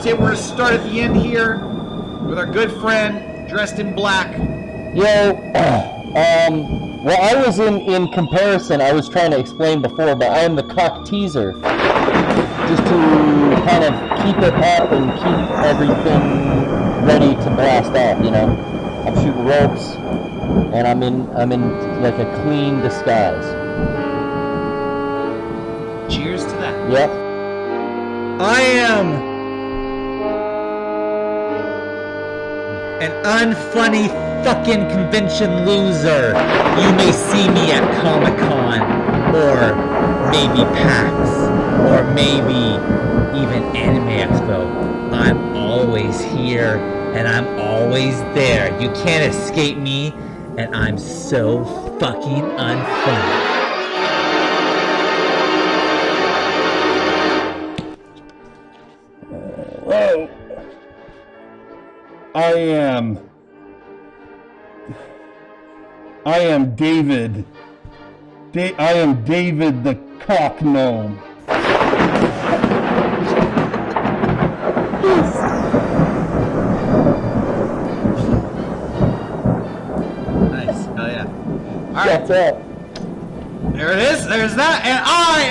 We're going to start at the end here with our good friend dressed in black. Yo, well, I was in comparison, I was trying to explain before, but I am the cock teaser. Just to kind of keep it up and keep everything ready to blast off, you know? I'm shooting ropes, and I'm in like a clean disguise. Cheers to that. Yep. I am an unfunny fucking convention loser. You may see me at Comic-Con, or maybe PAX, or maybe even Anime Expo. I'm always here, and I'm always there. You can't escape me, and I'm so fucking unfunny. Well, I am David. I am David the cock gnome. Nice. Oh, yeah. All right. That's it. There it is. There's that. And I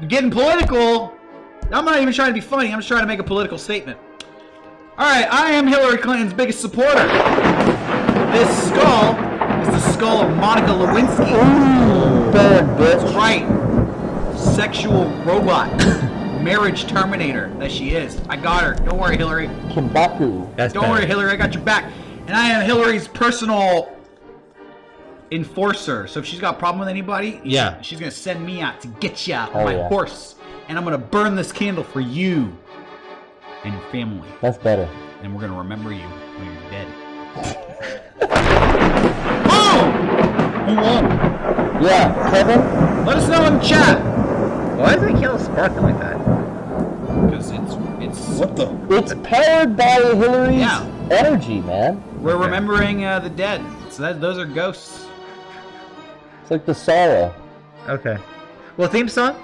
am getting political. I'm not even trying to be funny. I'm just trying to make a political statement. All right. I am Hillary Clinton's biggest supporter. This skull is the skull of Monica Lewinsky. Ooh, bad bitch. That's right. Sexual robot. Marriage terminator that she is. I got her. Don't worry, Hillary. Kimbaku. Don't worry, Hillary. I got your back. And I am Hillary's personal enforcer. So if she's got a problem with anybody, Yeah. she's going to send me out to get you on Oh, my yeah. horse. And I'm going to burn this candle for you and your family. That's better. And we're going to remember you when you're dead. Boom! Who won? Yeah, Kevin? Let us know in the chat. Why is that candle sparkling like that? Because it's What the? It's powered by Hillary's Yeah. energy, man. we're remembering the dead. So those are ghosts. It's like the sorrow. Okay. Well, theme song?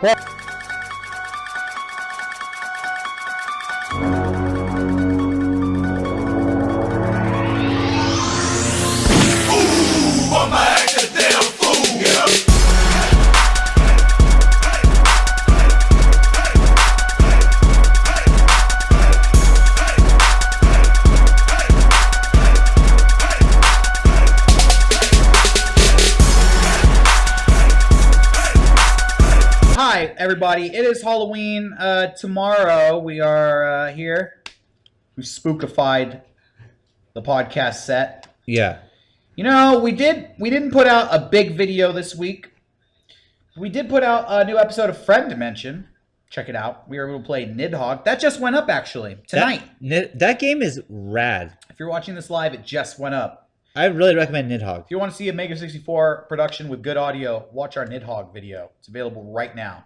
Hi, everybody. It is Halloween. Tomorrow we are here. We spookified the podcast set. Yeah. You know, we didn't put out a big video this week. We did put out a new episode of Friend Dimension. Check it out. We were able to play Nidhogg. That just went up actually tonight. That game is rad. If you're watching this live, it just went up. I really recommend Nidhogg. If you want to see a MEGA64 production with good audio, watch our Nidhogg video. It's available right now.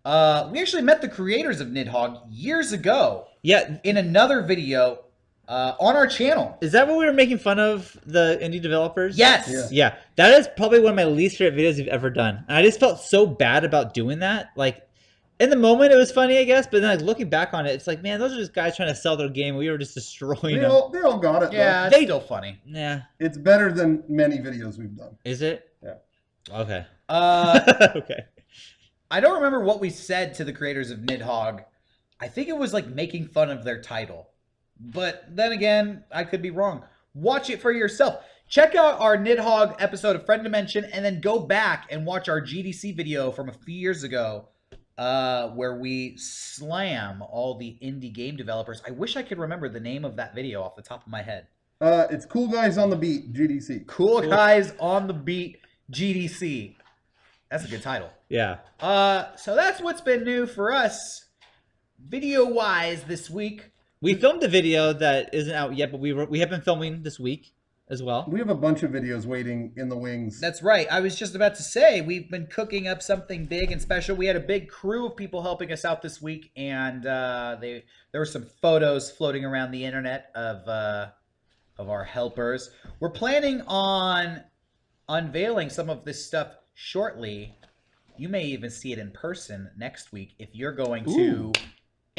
We actually met the creators of Nidhogg years ago. Yeah. In another video on our channel. Is that what we were making fun of the indie developers? Yes. Yeah. Yeah. That is probably one of my least favorite videos we've ever done. And I just felt so bad about doing that. Like, in the moment, it was funny, I guess. But then, like, looking back on it, it's like, man, those are just guys trying to sell their game. We were just destroying They them. all got it. Yeah, Though. it's still funny. Nah. It's better than many videos we've done. Is it? Yeah. Okay. Okay. Okay. I don't remember what we said to the creators of Nidhogg. I think it was like making fun of their title. But then again, I could be wrong. Watch it for yourself. Check out our Nidhogg episode of Friend Dimension and then go back and watch our GDC video from a few years ago where we slam all the indie game developers. I wish I could remember the name of that video off the top of my head. It's Cool Guys on the Beat, GDC. Cool Guys on the Beat, GDC. That's a good title. Yeah. So that's what's been new for us video-wise this week. We filmed a video that isn't out yet, but we have been filming this week as well. We have a bunch of videos waiting in the wings. That's right. I was just about to say, we've been cooking up something big and special. We had a big crew of people helping us out this week, and there were some photos floating around the internet of our helpers. We're planning on unveiling some of this stuff shortly. You may even see it in person next week if you're going to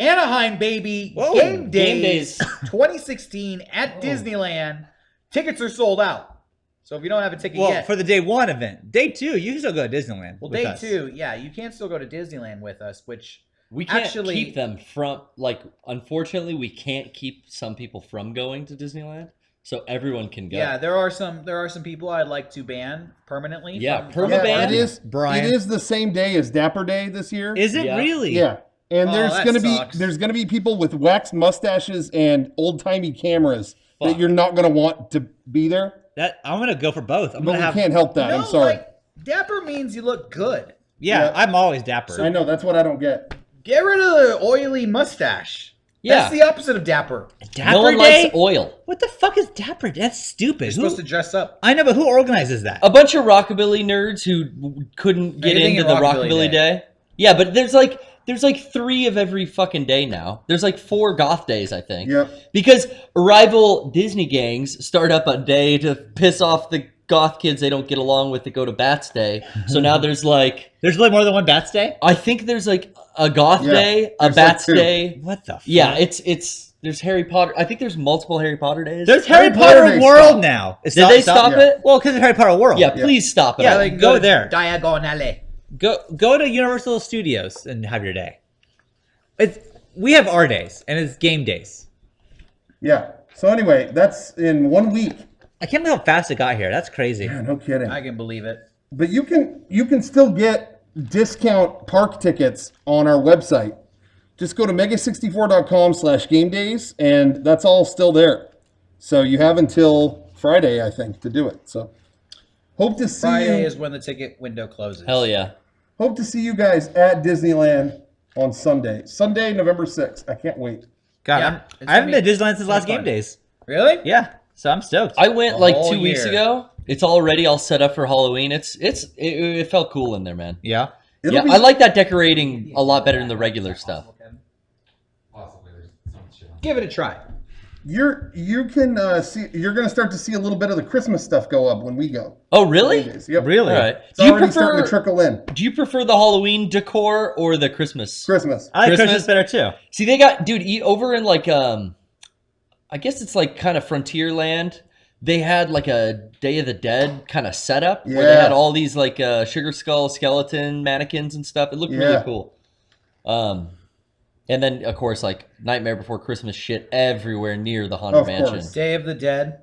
Anaheim, baby. Whoa, Game Game Days Days. 2016 at Disneyland. Tickets are sold out. So if you don't have a ticket Well, yet. for the day 1 event. Day 2, you can still go to Disneyland. Well, with day us. 2, yeah, you can still go to Disneyland with us, which We can't Actually- keep them from, like, unfortunately, we can't keep some people from going to Disneyland, so everyone can go. yeah, there are some people I'd like to ban permanently. Yeah, from perma ban. Yeah, the it is. Brian. It is the same day as Dapper Day this year. Is it Yeah. really? Yeah, and Oh, there's that gonna sucks. be people with waxed mustaches and old timey cameras that Fuck. you're not gonna want to be there. I'm gonna go for both. I'm But gonna we have. can't help that. No, I'm sorry. like, dapper means you look good. Yeah, Yeah. I'm always dapper. I know that's what I don't get. Get rid of the oily mustache. Yeah. That's the opposite of dapper. Dapper No one Day? likes oil. What the fuck is Dapper Day? That's stupid. You're supposed to dress up. I know, but who organizes that? A bunch of rockabilly nerds who couldn't get Anything into in the Rockabilly rockabilly Day. day. Yeah, but there's like 3 of every fucking day now. There's like 4 goth days, I think. Yep. Because rival Disney gangs start up a day to piss off the goth kids they don't get along with that go to Bats Day. So now there's like, There's really more than one Bats Day? I think there's like a goth Yeah, day, a there's like Bats 2. day. What the fuck? Yeah, it's there's Harry Potter. I think there's multiple Harry Potter days. There's Harry Harry Potter Potter Day World stopped. now. Did they stop Yeah. it? Well, because of Harry Potter World. Yeah, please stop it. Yeah, they can go to there. Diagonale. Go to Universal Studios and have your day. We have our days, and it's game days. Yeah. So anyway, that's in 1 week. I can't believe how fast it got here. That's crazy. Yeah, no kidding. I can believe it. But you can still get discount park tickets on our website. Just go to mega64.com/game days, and that's all still there. So you have until Friday, I think, to do it. So hope to see Friday you. is when the ticket window closes. Hell yeah. Hope to see you guys at Disneyland on Sunday. Sunday, November 6th. I can't wait. God, Yeah, it's I haven't gonna been to Disneyland since last fun. game days. Really? Yeah, so I'm stoked. I went The like whole 2 weeks year. ago. It's already all set up for Halloween. It felt cool in there, man. Yeah. It'll Yeah, be- I like that decorating a lot better than the regular stuff. Give it a try. You can see. You're going to start to see a little bit of the Christmas stuff go up when we go. Oh, really? Days. Yep. Really? All right. It's Do you already starting to prefer trickle in. Do you prefer the Halloween decor or the Christmas? Christmas. I like Christmas? Christmas better too. See, they got over in like I guess it's like kind of Frontierland. They had like a Day of the Dead kind of setup where they Yeah. had all these like sugar skull skeleton mannequins and stuff. It looked really Yeah. cool. And then of course like Nightmare Before Christmas shit everywhere near the Haunted Of Mansion. course. Day of the Dead.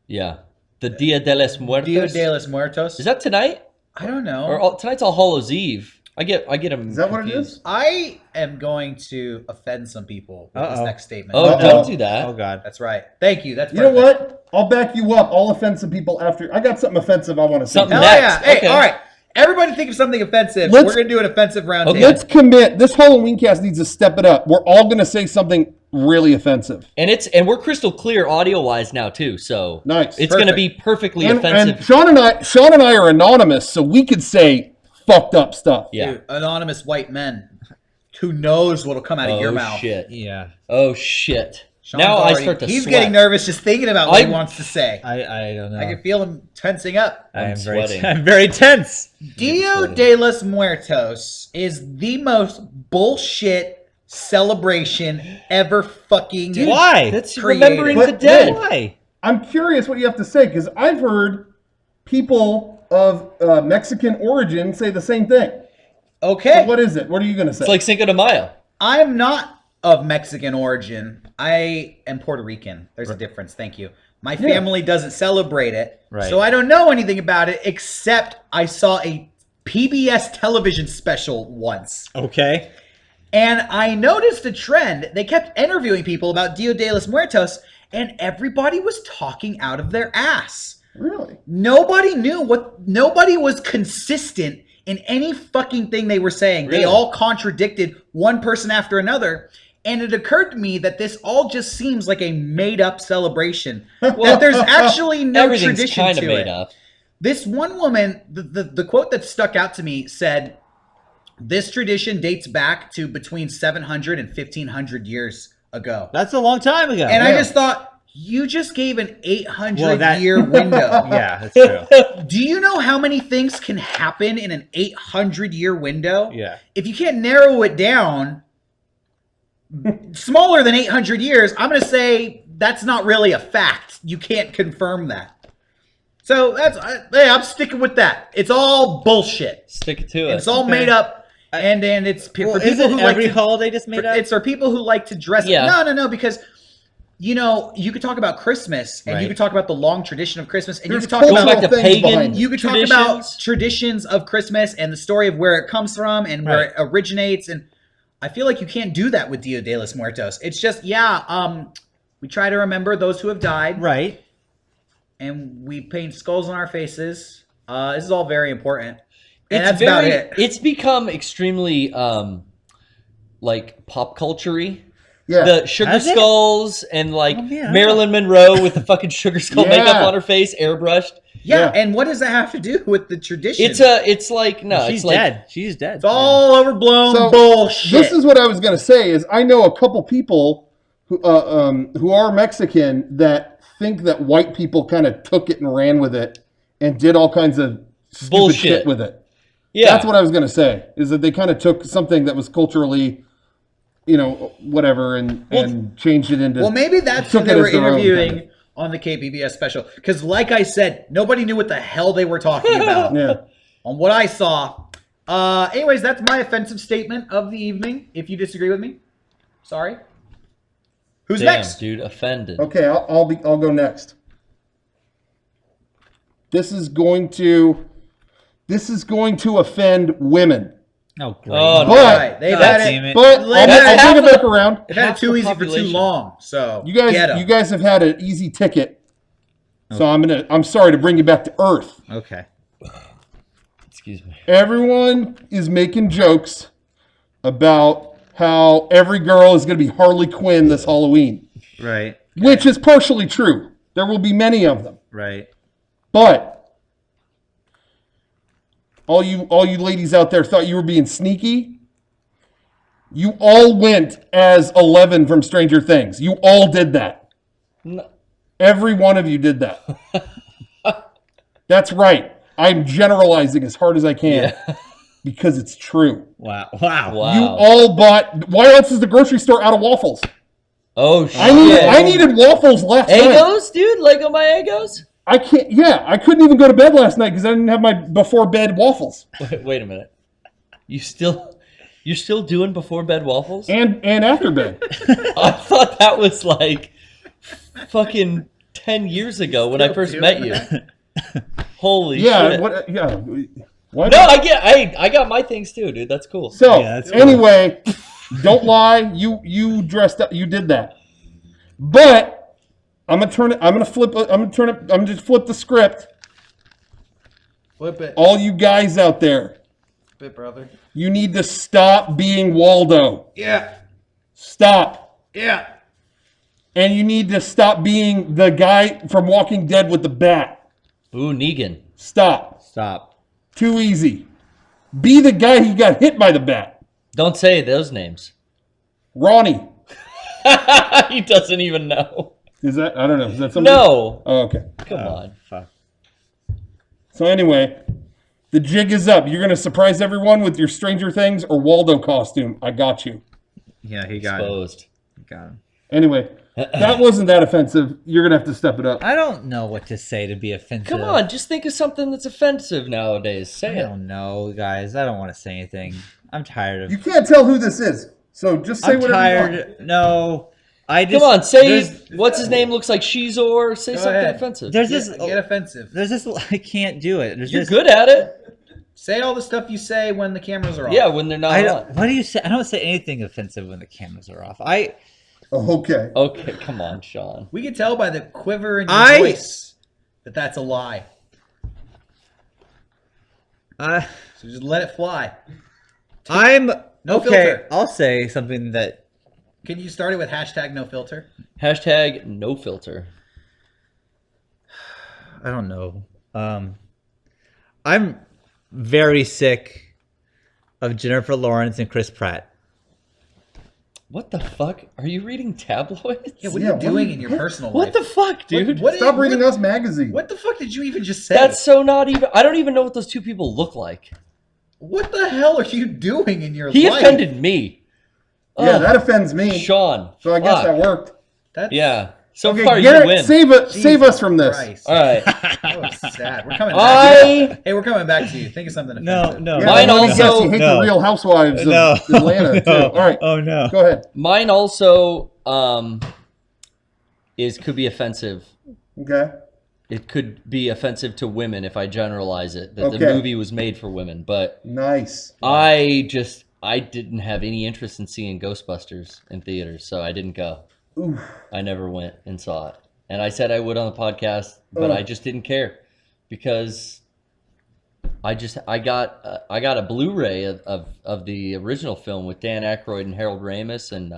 Yeah, the Dia de los Muertos. Dia de los Muertos. Is that tonight? I don't know. Or tonight's All Hallows Eve. I get them. Is that what it is? I am going to offend some people with this Uh-oh. next statement. Oh, Uh-oh. don't do that. Oh God. That's right. Thank you. That's You know perfect. what? I'll back you up. I'll offend some people after. I got something offensive I want to say. Something Hell Next. yeah. Hey, Okay. all right. Everybody think of something offensive. Let's- We're going to do an offensive round Okay. table. Let's commit. This Halloween cast needs to step it up. We're all going to say something really offensive. And we're crystal clear audio wise now too, so Nice. it's going to Perfect. be perfectly And offensive. Sean and I are anonymous, so we could say fucked up stuff. Yeah. Dude, anonymous white men. Who knows what'll come out of your Oh mouth? shit. Yeah. Oh shit. Sean's Now I already- start to He's sweat. getting nervous just thinking about what he I'm- wants to say. I don't know. I can feel him tensing up. I I'm am very sweating. I'm very tense. Dia sweating. de los Muertos is the most bullshit celebration ever fucking. Why? That's created. remembering the But- dead. Why? I'm curious what you have to say because I've heard people of Mexican origin say the same thing. Okay. So what is it? What are you going to say? It's like Cinco de Mayo. I'm not of Mexican origin. I am Puerto Rican. There's a difference. Thank you. My family doesn't celebrate it. Right. So I don't know anything about it except I saw a PBS television special once. Okay. And I noticed a trend. They kept interviewing people about Dia de los Muertos, and everybody was talking out of their ass. Really? Nobody nobody was consistent in any fucking thing they were saying. Really? They all contradicted one person after another. And it occurred to me that this all just seems like a made-up celebration. That there's actually no Everything's tradition kind of to made it. up. This one woman, the quote that stuck out to me said, "This tradition dates back to between 700 and 1500 years ago." That's a long time ago. And I Yeah. just thought, you just gave an 800 Well, that- year window. yeah, that's true. Do you know how many things can happen in an 800 year window? Yeah. If you can't narrow it down, smaller than 800 years, I'm going to say that's not really a fact. You can't confirm that. So hey, I'm sticking with that. It's all bullshit. Stick to it. It's all made up, and it's for people Isn't who every like to, holiday just made up? It's for people who like to dress. Yeah. No, because you could talk about Christmas, and you Right. could talk about the long tradition of Christmas, and There's you could talk Going cultural about back to things pagan. behind it. you could talk about traditions of Christmas and the story of where it comes from and where Right. it originates. And I feel like you can't do that with Dia de los Muertos. It's just, we try to remember those who have died, Right. and we paint skulls on our faces. This is all very important. And It's that's about it. It's become extremely like pop culture-y. Yeah. The sugar Has it? skulls and like Oh, man, I Marilyn Monroe with the fucking sugar skull Yeah. makeup on her face, airbrushed. Yeah, Yeah. and what does that have to do with the tradition? It's like no, She's it's like dead. She's dead. It's all overblown So, bullshit. This is what I was going to say is I know a couple people who are Mexican that think that white people kind of took it and ran with it and did all kinds of stupid Bullshit. shit with it. yeah. That's what I was going to say is that they kind of took something that was culturally, whatever, and changed it into. Well, maybe that's took who they it were as their own interviewing kind on the KPBS special. Because, like I said, nobody knew what the hell they were talking about. Yeah. On what I saw. Anyways, that's my offensive statement of the evening. If you disagree with me, sorry. Who's Damn, next? dude, offended. Okay, I'll go next. This is going to offend women. Oh, great. Oh, no. But Right, they've God had damn it. it. but Let- I'll bring it back around. They've had it half too the easy for too population. long. So You get 'em. guys have had an easy ticket. So I'm sorry to bring you back to earth. Okay. Excuse me. Everyone is making jokes about how every girl is going to be Harley Quinn this Halloween, Right. which is partially true. There will be many of them. Right. But all you ladies out there thought you were being sneaky. You all went as 11 from Stranger Things. You all did that. No. Every one of you did that. That's right. I'm generalizing as hard as I can because it's true. Wow. Wow. Wow. You all bought. Why else is the grocery store out of waffles? Oh shit. I needed waffles last night. Egos, dude. Lego my Egos. I can't. Yeah, I couldn't even go to bed last night because I didn't have my before bed waffles Wait a minute. You're still doing before bed waffles? and after bed. I thought that was like fucking 10 years ago when I first met you. Holy Yeah. shit. What? Yeah. Why No, not? I got my things too, dude. That's cool. So Yeah, that's cool. anyway, don't lie. You dressed up. You did that. But I'm gonna turn it. I'm gonna flip it. I'm gonna just flip the script. Flip it. All you guys out there, Flip it, brother. you need to stop being Waldo. Yeah. Stop. Yeah. And you need to stop being the guy from Walking Dead with the bat. Ooh, Negan. Stop. Stop. Too easy. Be the guy who got hit by the bat. Don't say those names. Ronnie. He doesn't even know. Is that? I don't know. Is that something? No. Oh, okay. Come on. Fuck. So anyway, the jig is up. You're gonna surprise everyone with your Stranger Things or Waldo costume. I got you. Yeah, he got it. Exposed. He got him. Anyway, that wasn't that offensive. You're gonna have to step it up. I don't know what to say to be offensive. Come on, just think of something that's offensive nowadays. I Say it. don't know, guys. I don't want to say anything. I'm tired of. You can't tell who this is, so just say I'm whatever you want. tired. No, I just. Come on, say there's- what's his name looks like Shizor. Say Go something ahead. offensive. There's Get, this. get offensive. There's this. I can't do it. There's You're this, good at it. Say all the stuff you say when the cameras are off. Yeah, when they're not I on. don't. What do you say? I don't say anything offensive when the cameras are off. Oh, okay. Okay, come on, Sean. We can tell by the quiver in your I- voice that that's a lie. So just let it fly. I'm No okay. filter. I'll say something that Can you start it with hashtag no filter? Hashtag no filter. I don't know. I'm very sick of Jennifer Lawrence and Chris Pratt. What the fuck? Are you reading tabloids? Yeah, what Yeah, are you what doing are you- in your personal What life? the fuck, dude? Stop reading Us Magazine. What the fuck did you even just say? That's so not even. I don't even know what those two people look like. What the hell are you doing in your He life? offended me. Yeah, that offends me. Sean. So I guess fuck. that worked. That's Yeah. So Okay, far, you Garrett, win. save us from this. Christ. All right. That was sad. We're coming back to you. Hey, we're coming back to you. Think of something offensive. No. Yeah, Mine let me also- guess, you hate the Real Housewives of Atlanta, too. All right, Oh no. go ahead. Mine also could be offensive. Okay. It could be offensive to women if I generalize it. That the Okay. movie was made for women, but Nice. I didn't have any interest in seeing Ghostbusters in theaters, so I didn't go. Oof. I never went and saw it. And I said I would on the podcast, but I just didn't care because I got a Blu-ray of the original film with Dan Aykroyd and Harold Ramis, and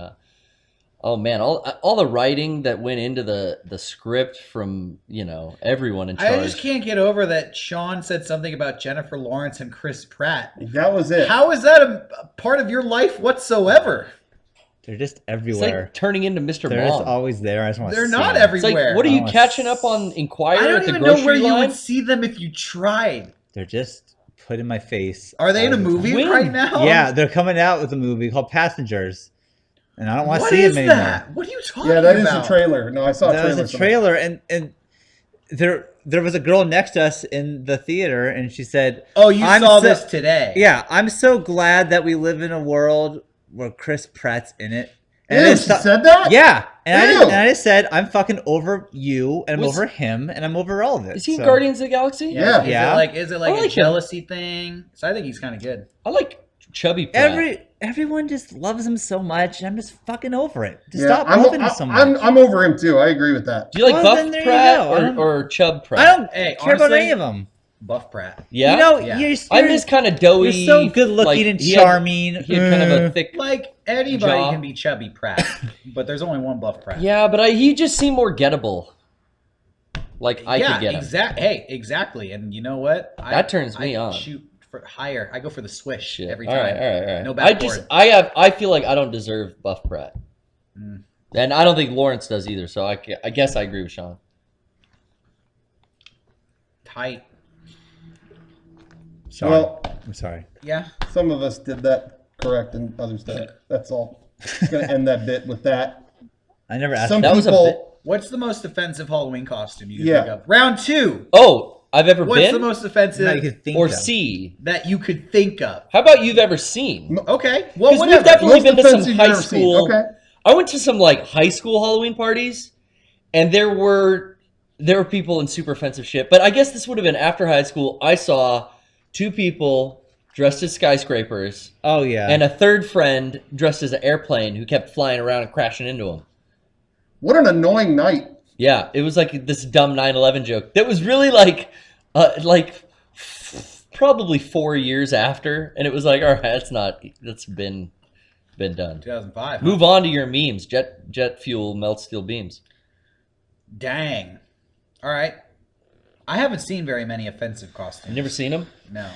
oh man, all the writing that went into the script from everyone in charge. I just can't get over that Sean said something about Jennifer Lawrence and Chris Pratt. That was it. How is that a part of your life whatsoever? They're just It's everywhere. like turning into Mr. They're just Mom. always there. I just want to They're see not them. It's like, everywhere. what are you Oh, catching up on Inquirer I at don't the even know grocery where you line? would see them if you tried. They're just put in my face. Are they in a all the movie When? right now? Yeah, they're coming out with a movie called Passengers, and I don't want to What see is them anymore. that? What are you talking Yeah, that is about? a trailer. No, I saw a That trailer. was a trailer, and there was a girl next to us in the theater, and she said, Oh, you I'm saw so- this today. "Yeah, I'm so glad that we live in a world where Chris Pratt's in it." Ew, I she just said that? Yeah, and Ew. I just said, "I'm fucking over you, and I'm Was- over him, and I'm over all of it." Is he in So- Guardians of the Galaxy? Yeah. Yeah. Is it like I a like him. jealousy thing? So I think he's kind of good. I like Chubby Pratt. Everyone just loves him so much, and I'm just fucking over it. Just Yeah, stop loving him so much. I'm over him too. I agree with that. Do you like Well, then Buff there you Pratt go. I don't- or Chub Pratt? I don't Hey, care about honestly, any of them. Buff Pratt. Yeah. You know, Yeah. I miss kind of doughy. You're so good looking like, and he had- charming. He had kind of a thick. Like anybody Jaw. can be chubby Pratt, but there's only one Buff Pratt. Yeah, but he just seemed more gettable. Like I could get him. Hey, exactly. And you know what? That turns me on. Shoot for higher. I go for the swish Shit. every All time. right, all right. No I backboard. I feel like I don't deserve Buff Pratt, Mm. and I don't think Lawrence does either. So I guess I agree with Sean. Tight. Sorry. Well, I'm sorry. Yeah. some of us did that correct and others didn't. That's all. Just gonna end that bit with that. I never asked. Some That was a people. What's the most offensive Halloween costume you can Yeah. think of? Round 2. Oh, I've ever What's been the most offensive that you could think or of. see. that you could think of? How about you've ever seen? Okay. Well, Because we've whatever. definitely Most been to some offensive you've high ever seen. school. Okay. I went to some like high school Halloween parties, and there were people in super offensive shit. But I guess this would have been after high school. I saw 2 people dressed as skyscrapers, Oh yeah. and a third friend dressed as an airplane who kept flying around and crashing into them. What an annoying night. Yeah, it was like this dumb 9/11 joke that was really probably 4 years after, and it was like, all right, that's been done. 2005. Move on to your memes. Jet fuel melts steel beams. Dang. All right. I haven't seen very many offensive costumes. You never seen them? No.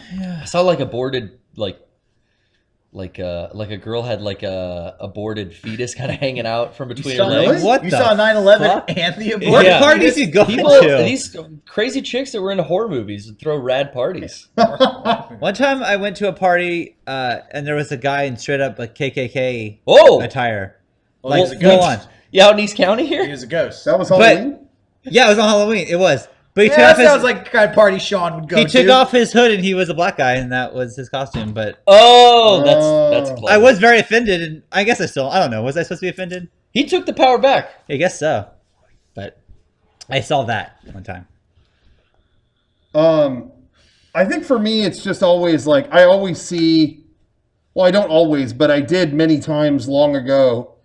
I saw like aborted like a girl had like a aborted fetus kind of hanging out from between her saw legs. really? What You the saw 9/11 fuck? and the What abortion. Yeah. parties you go People, to? these crazy chicks that were into horror movies would throw rad parties. One time I went to a party, and there was a guy in straight up like KKK Oh, attire. Well, Like he's a full ghost. on. yeah, out in East County He here. was a ghost. That was Halloween. Yeah, it was on Halloween. It was. But he Yeah, took that off his, sounds like the kind of party Sean would go he to. took off his hood and he was a black guy and that was his costume. But Oh, that's Oh. clever. I was very offended and I guess I don't know. Was I supposed to be offended? He took the power back. I guess so. But I saw that one time. I think for me, it's just always like I always see. Well, I don't always, but I did many times long ago.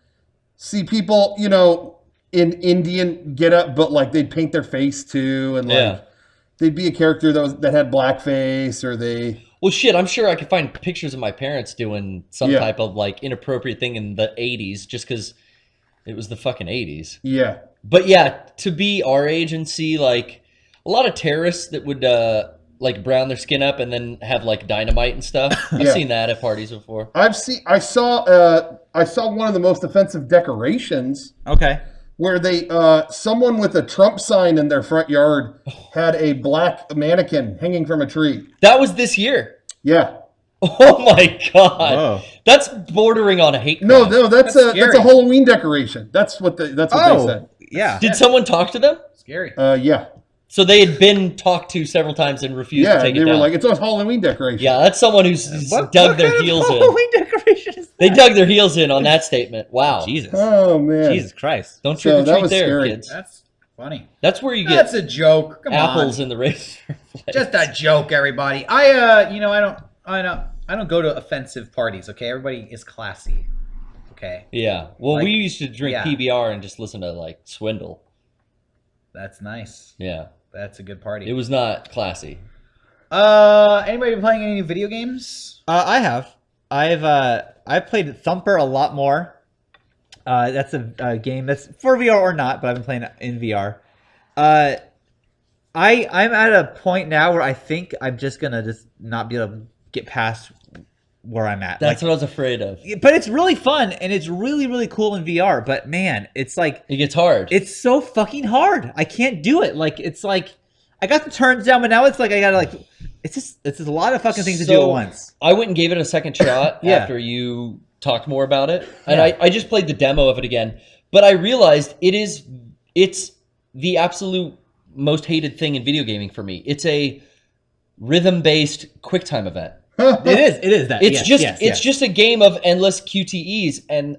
See people, in Indian get up, but like they'd paint their face too, and like Yeah. they'd be a character that had blackface, or they. Well, shit, I'm sure I could find pictures of my parents doing some Yeah. type of like inappropriate thing in the 80s just because it was the fucking 80s. Yeah. But yeah, to be our age and see like a lot of terrorists that would like brown their skin up and then have like dynamite and stuff. I've Yeah. seen that at parties before. I saw one of the most offensive decorations Okay. where someone with a Trump sign in their front yard had a black mannequin hanging from a tree. That was this year. Yeah. Oh my god, Whoa. that's bordering on a hate crime. No, that's a scary. Halloween decoration. That's what they said. Yeah. Did someone talk to them? Scary. Yeah. So they had been talked to several times and refused to Yeah, take they it were down. like, it's a Halloween decoration. Yeah, that's someone who's dug their kind of heels in. Halloween decoration is They that? dug their heels in on that statement. Wow. Jesus. Oh man. Jesus Christ. Don't So trick or that treat was there, scary. kids. That's funny. That's where you get That's a joke. Come apples on. in the razor. Just a joke, everybody. I don't go to offensive parties. Okay, everybody is classy. Okay, Yeah. Well, Like, we used to drink yeah. PBR and just listen to like Swindle. that's nice. Yeah. That's a good party. It was not classy. Anybody been playing any new video games? I have. I've played Thumper a lot more. That's a game that's for VR or not, but I've been playing it in VR. I'm at a point now where I think I'm just gonna just not be able to get past where I'm at. That's what I was afraid of. But it's really fun and it's really really cool in VR. But man, it's like It gets hard. it's so fucking hard. I can't do it. Like it's like I got the turns down, but now it's like I gotta like it's just a lot of fucking things to do at So, once. I went and gave it a second shot Yeah. after you talked more about it. And Yeah. I just played the demo of it again. But I realized it's the absolute most hated thing in video gaming for me. It's a rhythm-based QuickTime event. It is that. It's Yes, it's just a game of endless QTEs, and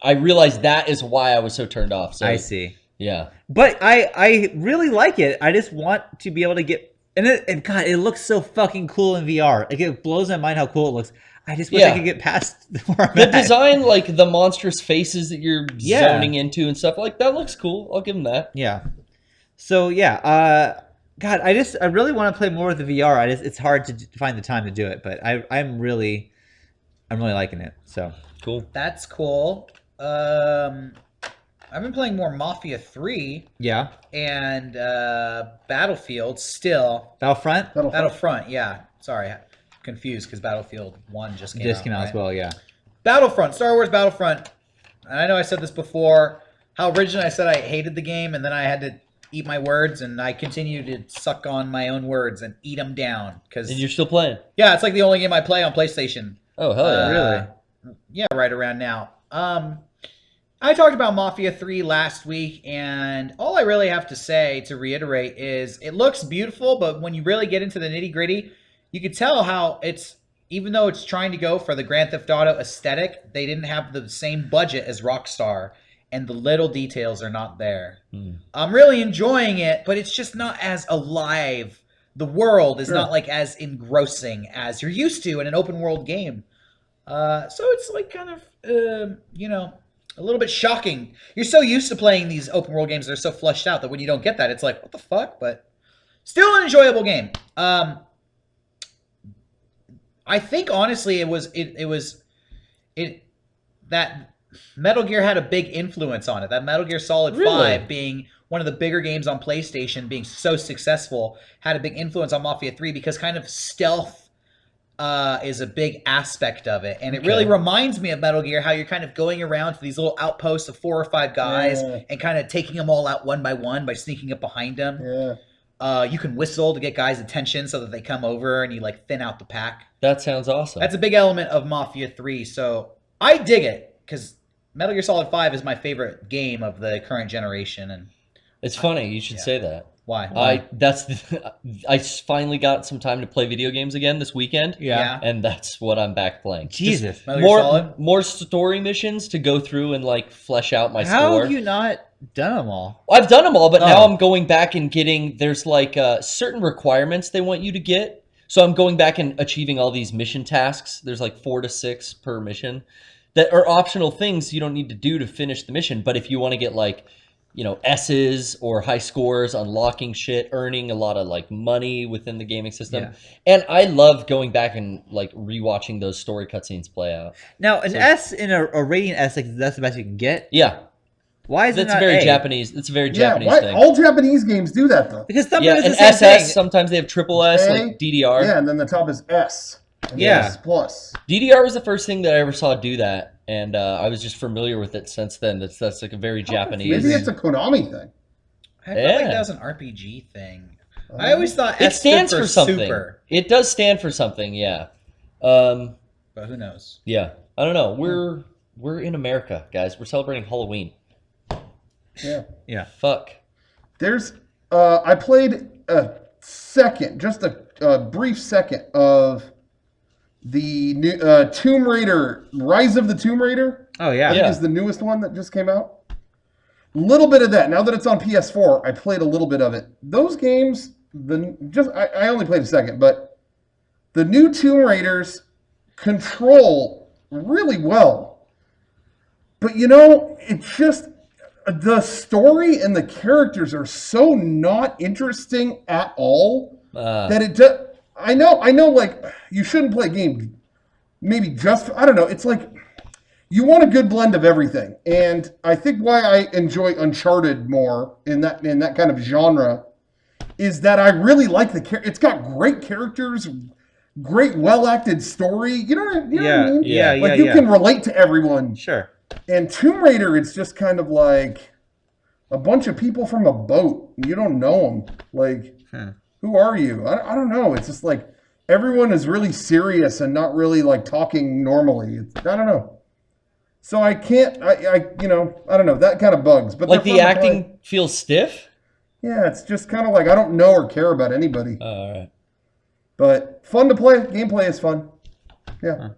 I realized that is why I was so turned off. So I see. Yeah. But I really like it. I just want to be able to get and God, it looks so fucking cool in VR. Like it blows my mind how cool it looks. I just wish I Yeah. could get past where I'm The at. design, like the monstrous faces that you're Yeah. zoning into and stuff, like that looks cool. I'll give them that. Yeah. So yeah, God, I really want to play more with the VR. It's hard to find the time to do it, but I'm really liking it. So Cool. That's cool. I've been playing more Mafia 3 yeah, and Battlefield still. Battlefront Battlefront, yeah. Sorry, confused because Battlefield 1 just came out. as right? well. Yeah. Battlefront, Star Wars Battlefront. And I know I said this before. How originally I said I hated the game, and then I had to eat my words, and I continue to suck on my own words and eat them down. Because And you're still playing. yeah, it's like the only game I play on PlayStation. Oh, hell yeah. Really? Yeah, right around now. I talked about Mafia 3 last week, and all I really have to say to reiterate is it looks beautiful, but when you really get into the nitty-gritty, you can tell how it's, even though it's trying to go for the Grand Theft Auto aesthetic, they didn't have the same budget as Rockstar, and the little details are not there. I'm really enjoying it, but it's just not as alive. The world is not like as engrossing as you're used to in an open world game. So it's like kind of, a little bit shocking. You're so used to playing these open world games that are so fleshed out that when you don't get that, it's like, what the fuck? But still an enjoyable game. I think honestly, that Metal Gear had a big influence on it. That Metal Gear Solid Really? 5 being one of the bigger games on PlayStation, being so successful, had a big influence on Mafia 3 because kind of stealth is a big aspect of it. And it really reminds me of Metal Gear, how you're kind of going around to these little outposts of 4 or 5 guys and kind of taking them all out one by sneaking up behind them. Yeah. You can whistle to get guys' attention so that they come over and you like thin out the pack. That sounds awesome. That's a big element of Mafia 3. So I dig it because Metal Gear Solid 5 is my favorite game of the current generation. And It's funny. You should say that. why? I finally got some time to play video games again this weekend. Yeah. And that's what I'm back playing. Jesus. Metal Gear Solid? More story missions to go through and like flesh out my How score. have you not done them all? I've done them all, but now Oh. I'm going back and getting, there's like certain requirements they want you to get. So I'm going back and achieving all these mission tasks. There's like 4 to 6 per mission that are optional things you don't need to do to finish the mission. But if you want to get like, S's or high scores, unlocking shit, earning a lot of like money within the gaming system. Yeah. And I love going back and like rewatching those story cutscenes play out. Now, an S in a rating S, like that's the best you can get. Yeah. Why is it That's not very A? Japanese. It's a very Yeah, Japanese why? thing. All Japanese games do that though. Because Thumper Yeah, is and the same SS, thing. sometimes they have triple S, A, like DDR. Yeah, and then the top is S. And Yeah. S plus. DDR was the first thing that I ever saw do that, and I was just familiar with it since then. That's like a very Japanese. Maybe it's a Konami thing. I felt like Yeah. that was an RPG thing. I always thought It S stood stands for something. Super. It does stand for something, yeah. But who knows? Yeah, I don't know. We're in America, guys. We're celebrating Halloween. Yeah. Yeah. Fuck. There's, I played just a brief second of the new Tomb Raider, Rise of the Tomb Raider. Oh yeah. Yeah. Is the newest one that just came out. A little bit of that. Now that it's on PS4, I played a little bit of it. Those games, I only played a second, but the new Tomb Raiders control really well. But you know, it's just the story and the characters are so not interesting at all that it does. I know, like, you shouldn't play a game maybe just, I don't know, it's like, you want a good blend of everything. And I think why I enjoy Uncharted more in that kind of genre is that I really like it's got great characters, great well-acted story. You know what I mean? Yeah. Like, you can relate to everyone. Sure. And Tomb Raider, it's just kind of like a bunch of people from a boat. You don't know them. Like, who are you? I don't know. It's just like everyone is really serious and not really like talking normally. I don't know. So I can't, I don't know. That kind of bugs. But Like they're the fun to play. acting feels stiff. Yeah, it's just kind of like I don't know or care about anybody. All right. But fun to play. Gameplay is fun. Yeah.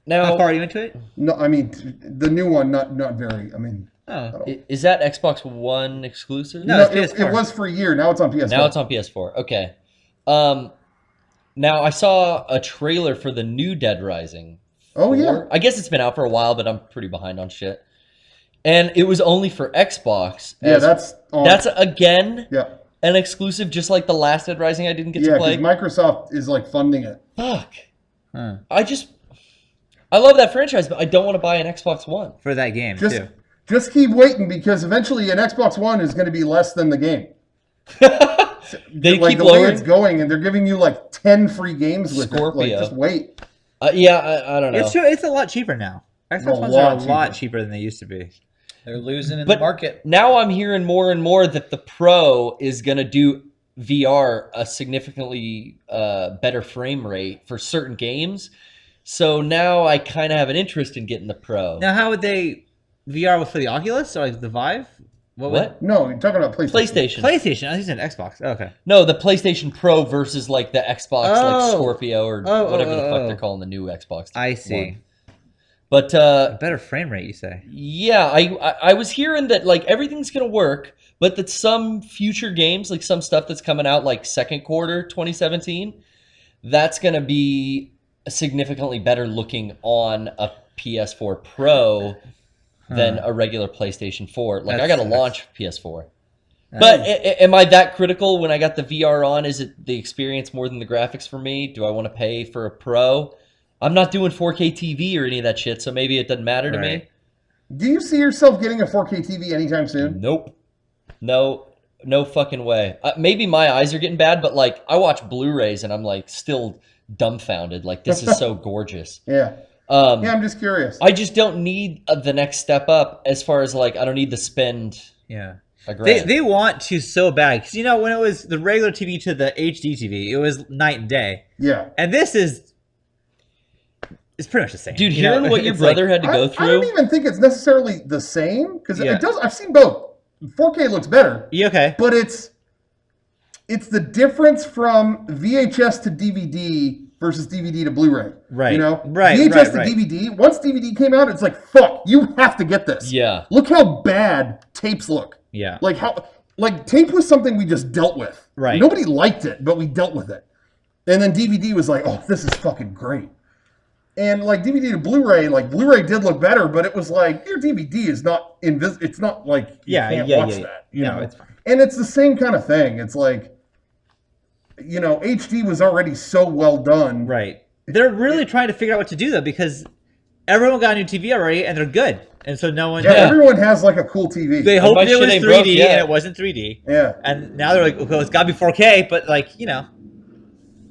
Now, How far are you into it? No, I mean the new one, not very. I mean, Oh. is that Xbox One exclusive? No, it's it PS4. was for a year. Now it's on PS4. Now it's on PS4. Okay. Now I saw a trailer for the new Dead Rising. Oh 4. yeah. I guess it's been out for a while, but I'm pretty behind on shit. And it was only for Xbox. Yeah, that's on. That's again Yeah. an exclusive, just like the last Dead Rising I didn't get Yeah, to because play. Microsoft is like funding it. Fuck. Huh. I love that franchise, but I don't want to buy an Xbox One. For that game too. Just keep waiting because eventually an Xbox One is going to be less than the game. They Like keep the way lowering. it's going, and they're giving you like 10 free games with it. Like, Scorpio. just wait. Yeah, I don't know. It's true. It's a lot cheaper now. Xbox Ones are a lot cheaper than they used to be. They're losing in But the market. now I'm hearing more and more that the Pro is going to do VR a significantly better frame rate for certain games. So now I kind of have an interest in getting the Pro. Now, how would they VR for the Oculus or like the Vive? What? No, you're talking about PlayStation. PlayStation. PlayStation. I think it's an Xbox. Oh, okay. No, the PlayStation Pro versus like the Xbox like Oh. Scorpio or Oh, whatever the oh, fuck oh. they're calling the new Xbox. I see. One. But A better frame rate, you say? yeah, I was hearing that like everything's gonna work, but that some future games, like some stuff that's coming out like second quarter 2017, that's gonna be significantly better looking on a PS4 Pro than a regular PlayStation 4. Like I got to launch PS4. But am I that critical when I got the VR on? Is it the experience more than the graphics for me? Do I want to pay for a Pro? I'm not doing 4K TV or any of that shit, so maybe it doesn't matter to me. Right. Do you see yourself getting a 4K TV anytime soon? Nope. No fucking way. Maybe my eyes are getting bad, but like I watch Blu-rays and I'm like still dumbfounded. Like this is so gorgeous. Yeah. Yeah, I'm just curious. I just don't need the next step up as far as like I don't need to spend Yeah. a grand. They want to so bad. Because, you know, when it was the regular TV to the HD TV, it was night and day. Yeah. And this is... It's pretty much the same. Dude, You know, hearing what your it's like- brother had to go I through. don't even think it's necessarily the same because Yeah. it does. I've seen both. 4K looks better, Yeah, okay. but it's the difference from VHS to DVD versus DVD to Blu-ray. Right. You know, Right, VHS right. to DVD. Once DVD came out, it's like fuck. You have to get this. Yeah. Look how bad tapes look. Yeah. Like tape was something we just dealt with. Right. Nobody liked it, but we dealt with it. And then DVD was like, oh, this is fucking great. And like DVD to Blu-ray, like Blu-ray did look better, but it was like your DVD is not it's not like you can't watch that. You No, know? it's fine. And it's the same kind of thing. It's like, you know, HD was already so well done. Right. They're really trying to figure out what to do, though, because everyone got a new TV already, and they're good. And so no one... Yeah, Yeah. everyone has like a cool TV. They And hoped my it shit was ain't 3D, broke yet. and it wasn't 3D. Yeah. And now they're like, okay, it's got to be 4K, but, like, you know.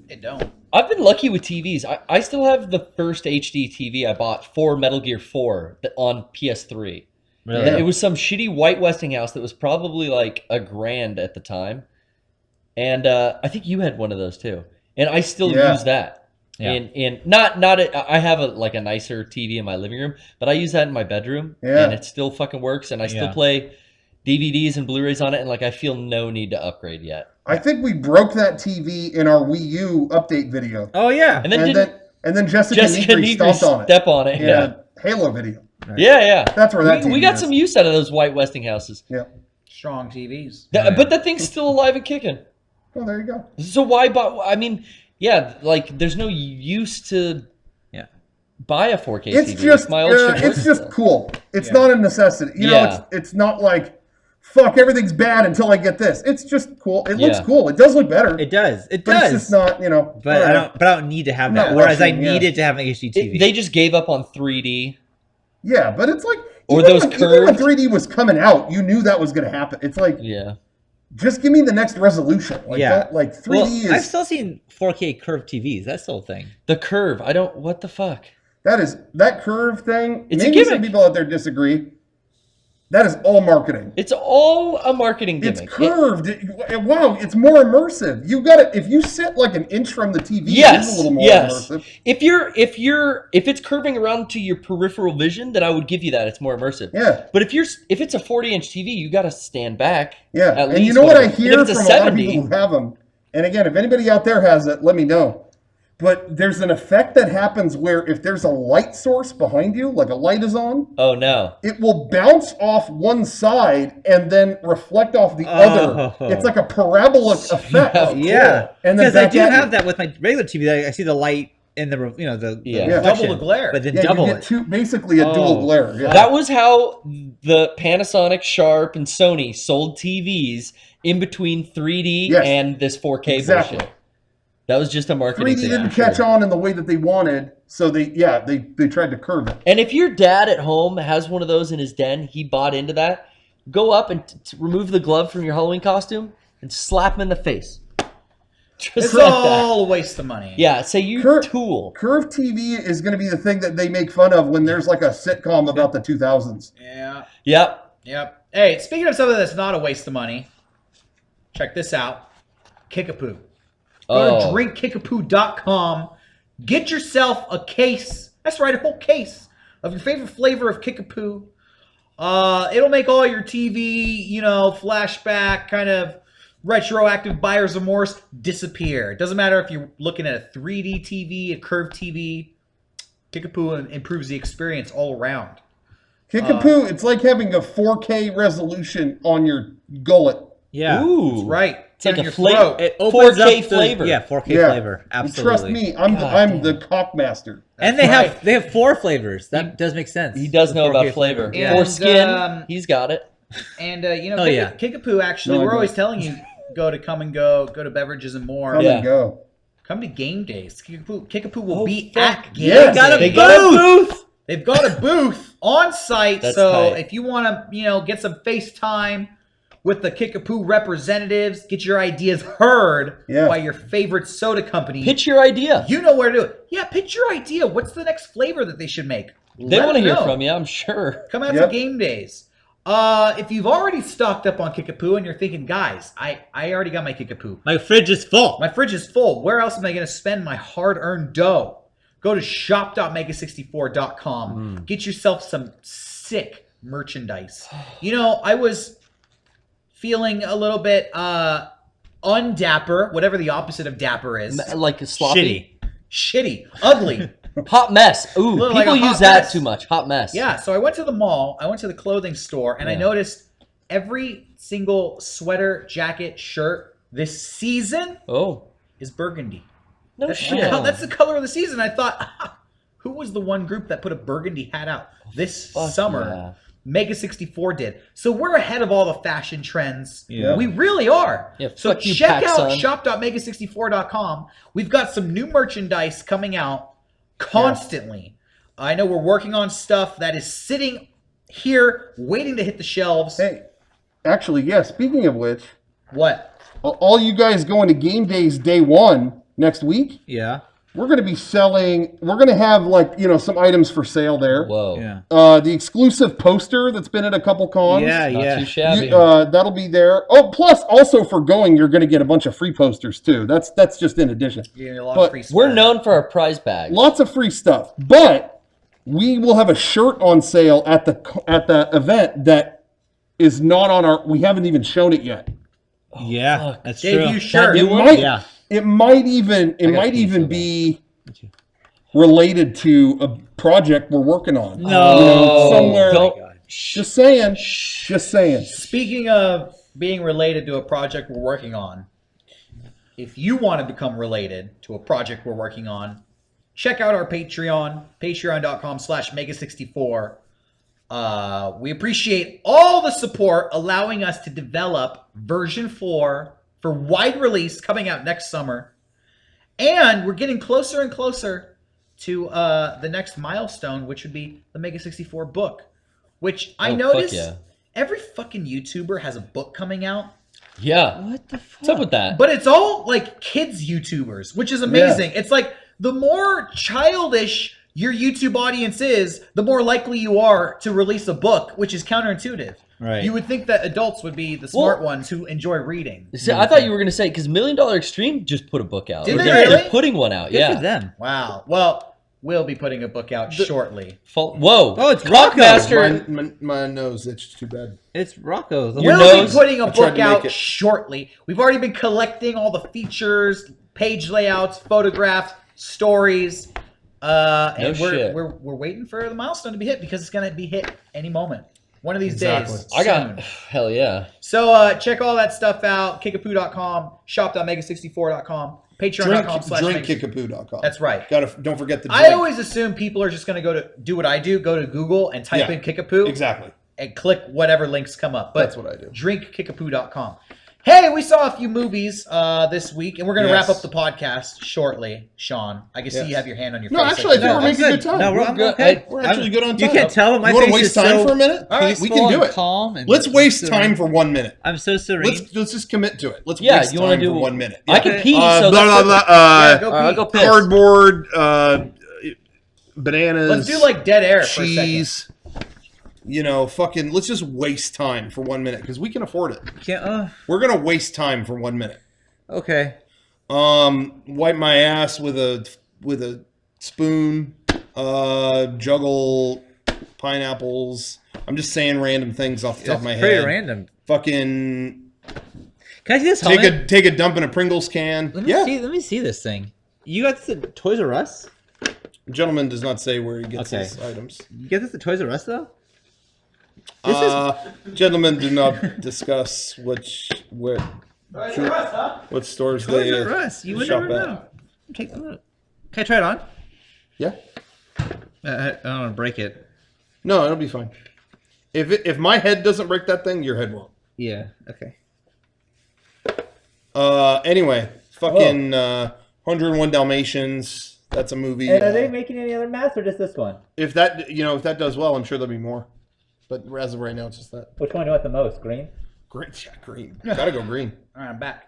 It don't. I've been lucky with TVs. I still have the first HD TV I bought for Metal Gear 4 on PS3. Really? Yeah. It was some shitty white Westinghouse that was probably like $1,000 at the time. And I think you had one of those too. And I still Yeah. use that. Yeah. In not I have a nicer TV in my living room, but I use that in my bedroom, Yeah. and it still fucking works, and I still play DVDs and Blu-rays on it, and I feel no need to upgrade yet. I think we broke that TV in our Wii U update video. Oh yeah. And then Jessica Negri stomped on it. step on it. In a Halo video. Yeah. That's where that we TV got is. some use out of those white Westinghouses. Yeah. Strong TVs. But the thing's still alive and kicking. Well, there you go. So why buy? I mean, there's no use to buy a 4K It's TV. just My old shit it's works just still. cool. It's not a necessity. You know, it's not like fuck everything's bad until I get this. It's just cool. It looks cool. It does look better. It does. It but does. it's just not, you know. But I don't need to have that. Whereas I needed to have an HD TV. They just gave up on 3D. Yeah, but it's like Or even those when, curved. even when 3D was coming out, you knew that was going to happen. It's like just give me the next resolution. Like that, like 3D is. I've still seen 4K curved TVs. That's the whole thing. The curve. I don't. What the fuck? That curve thing. It's maybe a some gimmick. people out there disagree. That is all marketing. It's all a marketing gimmick. It's curved. Wow, it's more immersive. You got it. If you sit like an inch from the TV, it's a little more immersive. If it's curving around to your peripheral vision, then I would give you that. It's more immersive. Yeah. But if it's a 40-inch TV, you got to stand back. Yeah. At And least you know what I whatever. hear And if from it's a lot of people who have them. And again, if anybody out there has it, let me know. But there's an effect that happens where if there's a light source behind you, like a light is on, oh no, it will bounce off one side and then reflect off the other. It's like a parabolic effect. Yeah. And then because I back do at have you. that with my regular TV. I see the light in the the Yeah. double the glare, but then double you it. get basically a dual glare. Yeah. that was how the Panasonic, Sharp, and Sony sold TVs in between 3D and this 4K Exactly. bullshit. That was just a marketing 3D thing. didn't catch on in the way that they wanted, so they tried to curve it. And if your dad at home has one of those in his den, he bought into that, go up and remove the glove from your Halloween costume and slap him in the face. Just It's like all a waste of money. Yeah, say you tool. Curved TV is going to be the thing that they make fun of when there's like a sitcom about the 2000s. Yeah. Yep. Hey, speaking of something that's not a waste of money, check this out. Kickapoo. Go to drinkkickapoo.com. Get yourself a case. That's right, a whole case of your favorite flavor of Kickapoo. It'll make all your TV, flashback, kind of retroactive buyer's remorse disappear. It doesn't matter if you're looking at a 3D TV, a curved TV. Kickapoo improves the experience all around. Kickapoo, it's like having a 4K resolution on your gullet. Yeah. Ooh. That's right. It's like a your flavor. throat. It opens 4K up the- flavor. Yeah, 4K Yeah. flavor. Absolutely. Trust me, I'm the cockmaster. And they have 4 flavors. That does make sense. He does know 4K about flavor. And, Foreskin, he's got it. And Kickapoo actually, No, I we're always don't. telling you go to Come and Go to Beverages and More. Come and go. Come to game days. Kickapoo will be fuck at game yes. days. They got a booth. They've got a booth on site, That's so tight. if you want to, get some FaceTime with the Kickapoo representatives, get your ideas heard by your favorite soda company. Pitch your idea. You know where to do it. Yeah, pitch your idea. What's the next flavor that they should make? They Let want to us hear know. from you, I'm sure. Come out to game days. If you've already stocked up on Kickapoo and you're thinking, guys, I already got my Kickapoo. My fridge is full. My fridge is full. Where else am I going to spend my hard-earned dough? Go to shop.mega64.com. Get yourself some sick merchandise. I was feeling a little bit undapper, whatever the opposite of dapper is. Like sloppy. Shitty. Ugly. Hot mess. Ooh, Little people like a hot use that mess. too much. Hot mess. Yeah, so I went to the mall. I went to the clothing store, and I noticed every single sweater, jacket, shirt this season is burgundy. No shit. That's the color of the season. I thought, who was the one group that put a burgundy hat out this summer? yeah. MEGA64 did. So we're ahead of all the fashion trends. Yeah. We really are. Yeah, so fuck you, check out PacSun. shop.mega64.com. We've got some new merchandise coming out constantly. I know we're working on stuff that is sitting here waiting to hit the shelves. Hey, actually, speaking of which, What? all you guys going to game days day one next week, Yeah. we're going to be selling. We're going to have some items for sale there. Whoa. Yeah. The exclusive poster that's been at a couple cons. Yeah, Not yeah. too shabby. That'll be there. Oh, plus also for going, you're going to get a bunch of free posters too. That's just in addition. You're getting a lot But of free We're swag. known for our prize bags. Lots of free stuff, but we will have a shirt on sale at the event that is not on our. We haven't even shown it yet. Yeah, that's Debut true. shirt. That It new one? might. Yeah. It might even be related to a project we're working on. No. Somewhere. Don't. Just saying. Just saying. Speaking of being related to a project we're working on, if you want to become related to a project we're working on, check out our Patreon, patreon.com/MEGA64. We appreciate all the support allowing us to develop version 4 for wide release coming out next summer. And we're getting closer and closer to the next milestone, which would be the MEGA64 book, which I noticed every fucking YouTuber has a book coming out. Yeah. What the fuck? What's up with that? But it's all like kids YouTubers, which is amazing. It's like the more childish your YouTube audience is, the more likely you are to release a book, which is counterintuitive. Right. You would think that adults would be the smart ones who enjoy reading. See, I thought you were going to say, because $1 Million Extreme just put a book out. Did Or they they're really? putting one out, Good yeah. for them. Wow. Well, we'll be putting a book out shortly. Whoa. Oh, it's Rocco. Cockmaster. My nose itched too bad. It's Rocco's. Your We'll nose? be putting a I tried book to make out it. shortly. We've already been collecting all the features, page layouts, photographs, stories. And shit. we're waiting for the milestone to be hit because it's going to be hit any moment. One of these Exactly. days. I got, soon. hell yeah. So check all that stuff out. Kickapoo.com, shop.mega64.com, patreon.com/. Drink kickapoo.com. That's right. Don't forget the drink. I always assume people are just going to go to do what I do, go to Google and type Yeah, in Kickapoo Exactly. and click whatever links come up. But That's what I do. drinkkickapoo.com. Hey, we saw a few movies this week, and we're going to Yes. wrap up the podcast shortly. Sean, I can see Yes. you have your hand on your No, face. actually, I think No, we're making good time. No, we're I'm good. okay. We're actually good on time. You can't tell, but my You want face to waste is time so for a minute? All right, we can do and it. calm. And Let's waste serene. time for 1 minute. I'm so serene. Let's just commit to it. Let's Yeah, waste you want time to do for 1 minute. I can pee, so blah, that's blah, perfect. Yeah, go All right, I'll pee. go piss. cardboard, bananas. Let's do like dead air for a second. cheese. Let's just waste time for 1 minute because we can afford it. Can't, We're gonna waste time for 1 minute. okay. Wipe my ass with a spoon. Juggle pineapples. I'm just saying random things off the top of my Pretty head. random. Fucking Can I see this take helmet? a dump in a Pringles can. Let me see this thing. You got this at Toys R Us? Gentleman does not say where he gets Okay. his items. You get this at Toys R Us though? Gentlemen do not discuss what stores Toys they R Us. You would shop never at. know. Take a look. Can I try it on? Yeah. I don't want to break it. No, it'll be fine. If my head doesn't break that thing, your head won't. Yeah. Okay. Anyway, fucking 101 Dalmatians. That's a movie. And are they making any other masks or just this one? If that does well, I'm sure there'll be more. But as of right now, it's just that. Which one do you want the most? Green? Green, yeah, green. Gotta go green. All right, I'm back.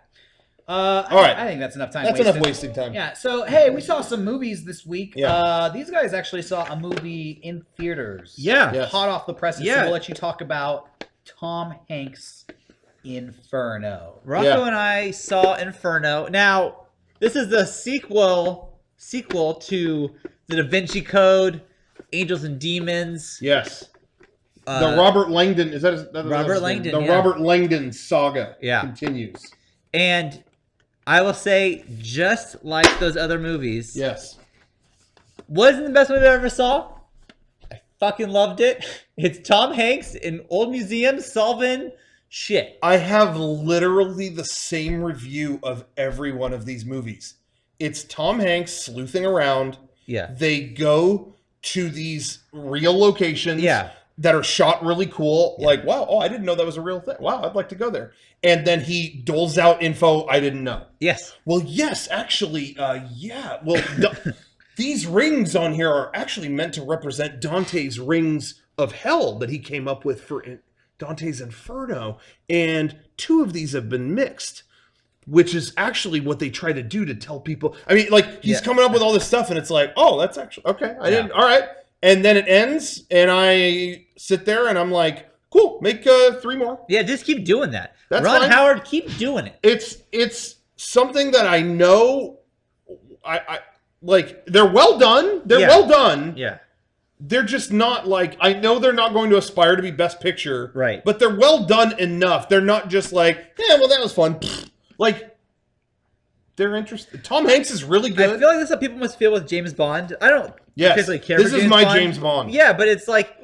All right. I think that's enough time. That's enough wasting time. Yeah. So hey, we saw some movies this week. Yeah. These guys actually saw a movie in theaters. Yeah. Yes. Hot off the presses. So Yeah. we'll let you talk about Tom Hanks' Inferno. Rocco Yeah. and I saw Inferno. Now, this is the sequel to the Da Vinci Code, Angels and Demons. Yes. The Robert Langdon is that his Robert Langdon, The yeah. Robert Langdon saga continues. And I will say, just like those other movies, Yes. wasn't the best movie I ever saw. I fucking loved it. It's Tom Hanks in old museums solving shit. I have literally the same review of every one of these movies. It's Tom Hanks sleuthing around. Yeah. They go to these real locations that are shot really cool. Like, wow, I didn't know that was a real thing. Wow, I'd like to go there. And then he doles out info I didn't know. Yes. Well, yes, actually, yeah. Well, these rings on here are actually meant to represent Dante's rings of hell that he came up with for Dante's Inferno. And 2 of these have been mixed. which is actually what they try to do to tell people. I mean, like, he's coming up with all this stuff, and it's like, oh, that's actually okay. I didn't. All right, and then it ends, and I sit there, and I'm like, cool, make 3 more. Yeah, just keep doing that. That's Ron fine. Howard, keep doing it. It's something that I know. I like. They're well done. They're well done. Yeah. They're just not like, I know they're not going to aspire to be Best Picture. Right. But they're well done enough. They're not just like, yeah, well, that was fun. Like, they're interested. Tom Hanks is really good. I feel like that's how people must feel with James Bond. I don't particularly care this for is James my Bond. James Bond. Yeah, but it's like,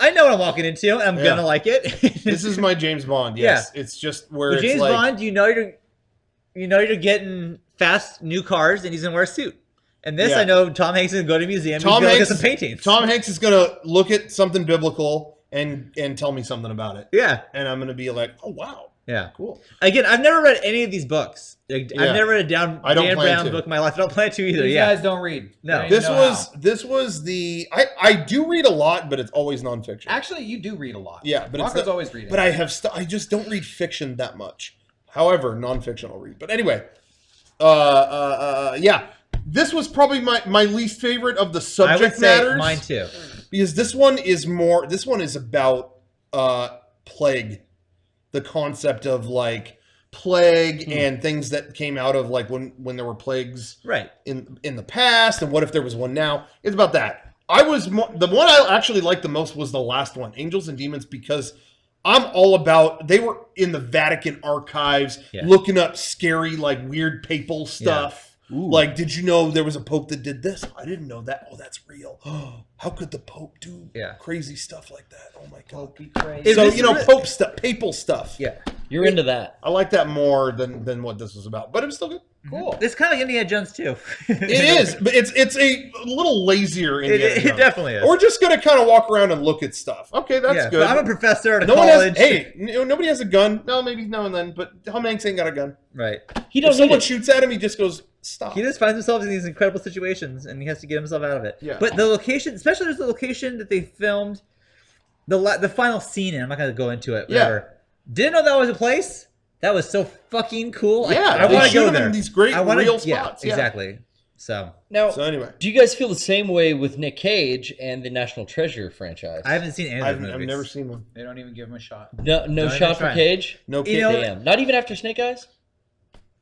I know what I'm walking into, and I'm going to like it. This is my James Bond, yes. Yeah. It's just where with it's James like... Bond, you know you're getting fast new cars, and he's going to wear a suit. And this, I know Tom Hanks is going to go to a museum. He's going to look at some paintings. Tom Hanks is going to look at something biblical and tell me something about it. Yeah. And I'm going to be like, oh, wow. Yeah. Cool. Again, I've never read any of these books. I've never read a Dan Brown book in my life. I don't plan to either. You guys don't read. No. This was the... I do read a lot, but it's always nonfiction. Actually, you do read a lot. Yeah, but Rocco's always reading. But I just don't read fiction that much. However, nonfiction I'll read. But anyway, yeah. This was probably my least favorite of the subject matters. Mine too. Because this one is about plague. The concept of like plague and things that came out of like when there were plagues in the past, and what if there was one now. It's about that. The one I actually liked the most was the last one, Angels and Demons, because I'm all about, they were in the Vatican archives looking up scary, like weird papal stuff. Ooh. Like, did you know there was a pope that did this? I didn't know that. Oh, that's real. How could the pope do crazy stuff like that? Oh my god. Crazy. So, pope stuff, papal stuff. Yeah. You're into that. I like that more than what this was about, but it was still good. Cool. It's kind of like Indiana Jones too. It is, but it's a little lazier Indiana Jones. It definitely is. We're just gonna kind of walk around and look at stuff. Okay, that's good. But I'm a professor at a college. college. Nobody has a gun. No, maybe now and then, but Tom Hanks ain't got a gun. Right. If someone shoots at him, he just goes, stop. He just finds himself in these incredible situations, and he has to get himself out of it. Yeah. But the location, especially there's the location that they filmed the final scene in. I'm not going to go into it. Whatever. Yeah. Didn't know that was a place. That was so fucking cool. Yeah, I want to go there. In these great real spots. Yeah, exactly. So anyway, do you guys feel the same way with Nick Cage and the National Treasure franchise? I haven't seen any of those movies. I've never seen one. They don't even give him a shot. No shot for Cage. No Cage. Damn. Not even after Snake Eyes.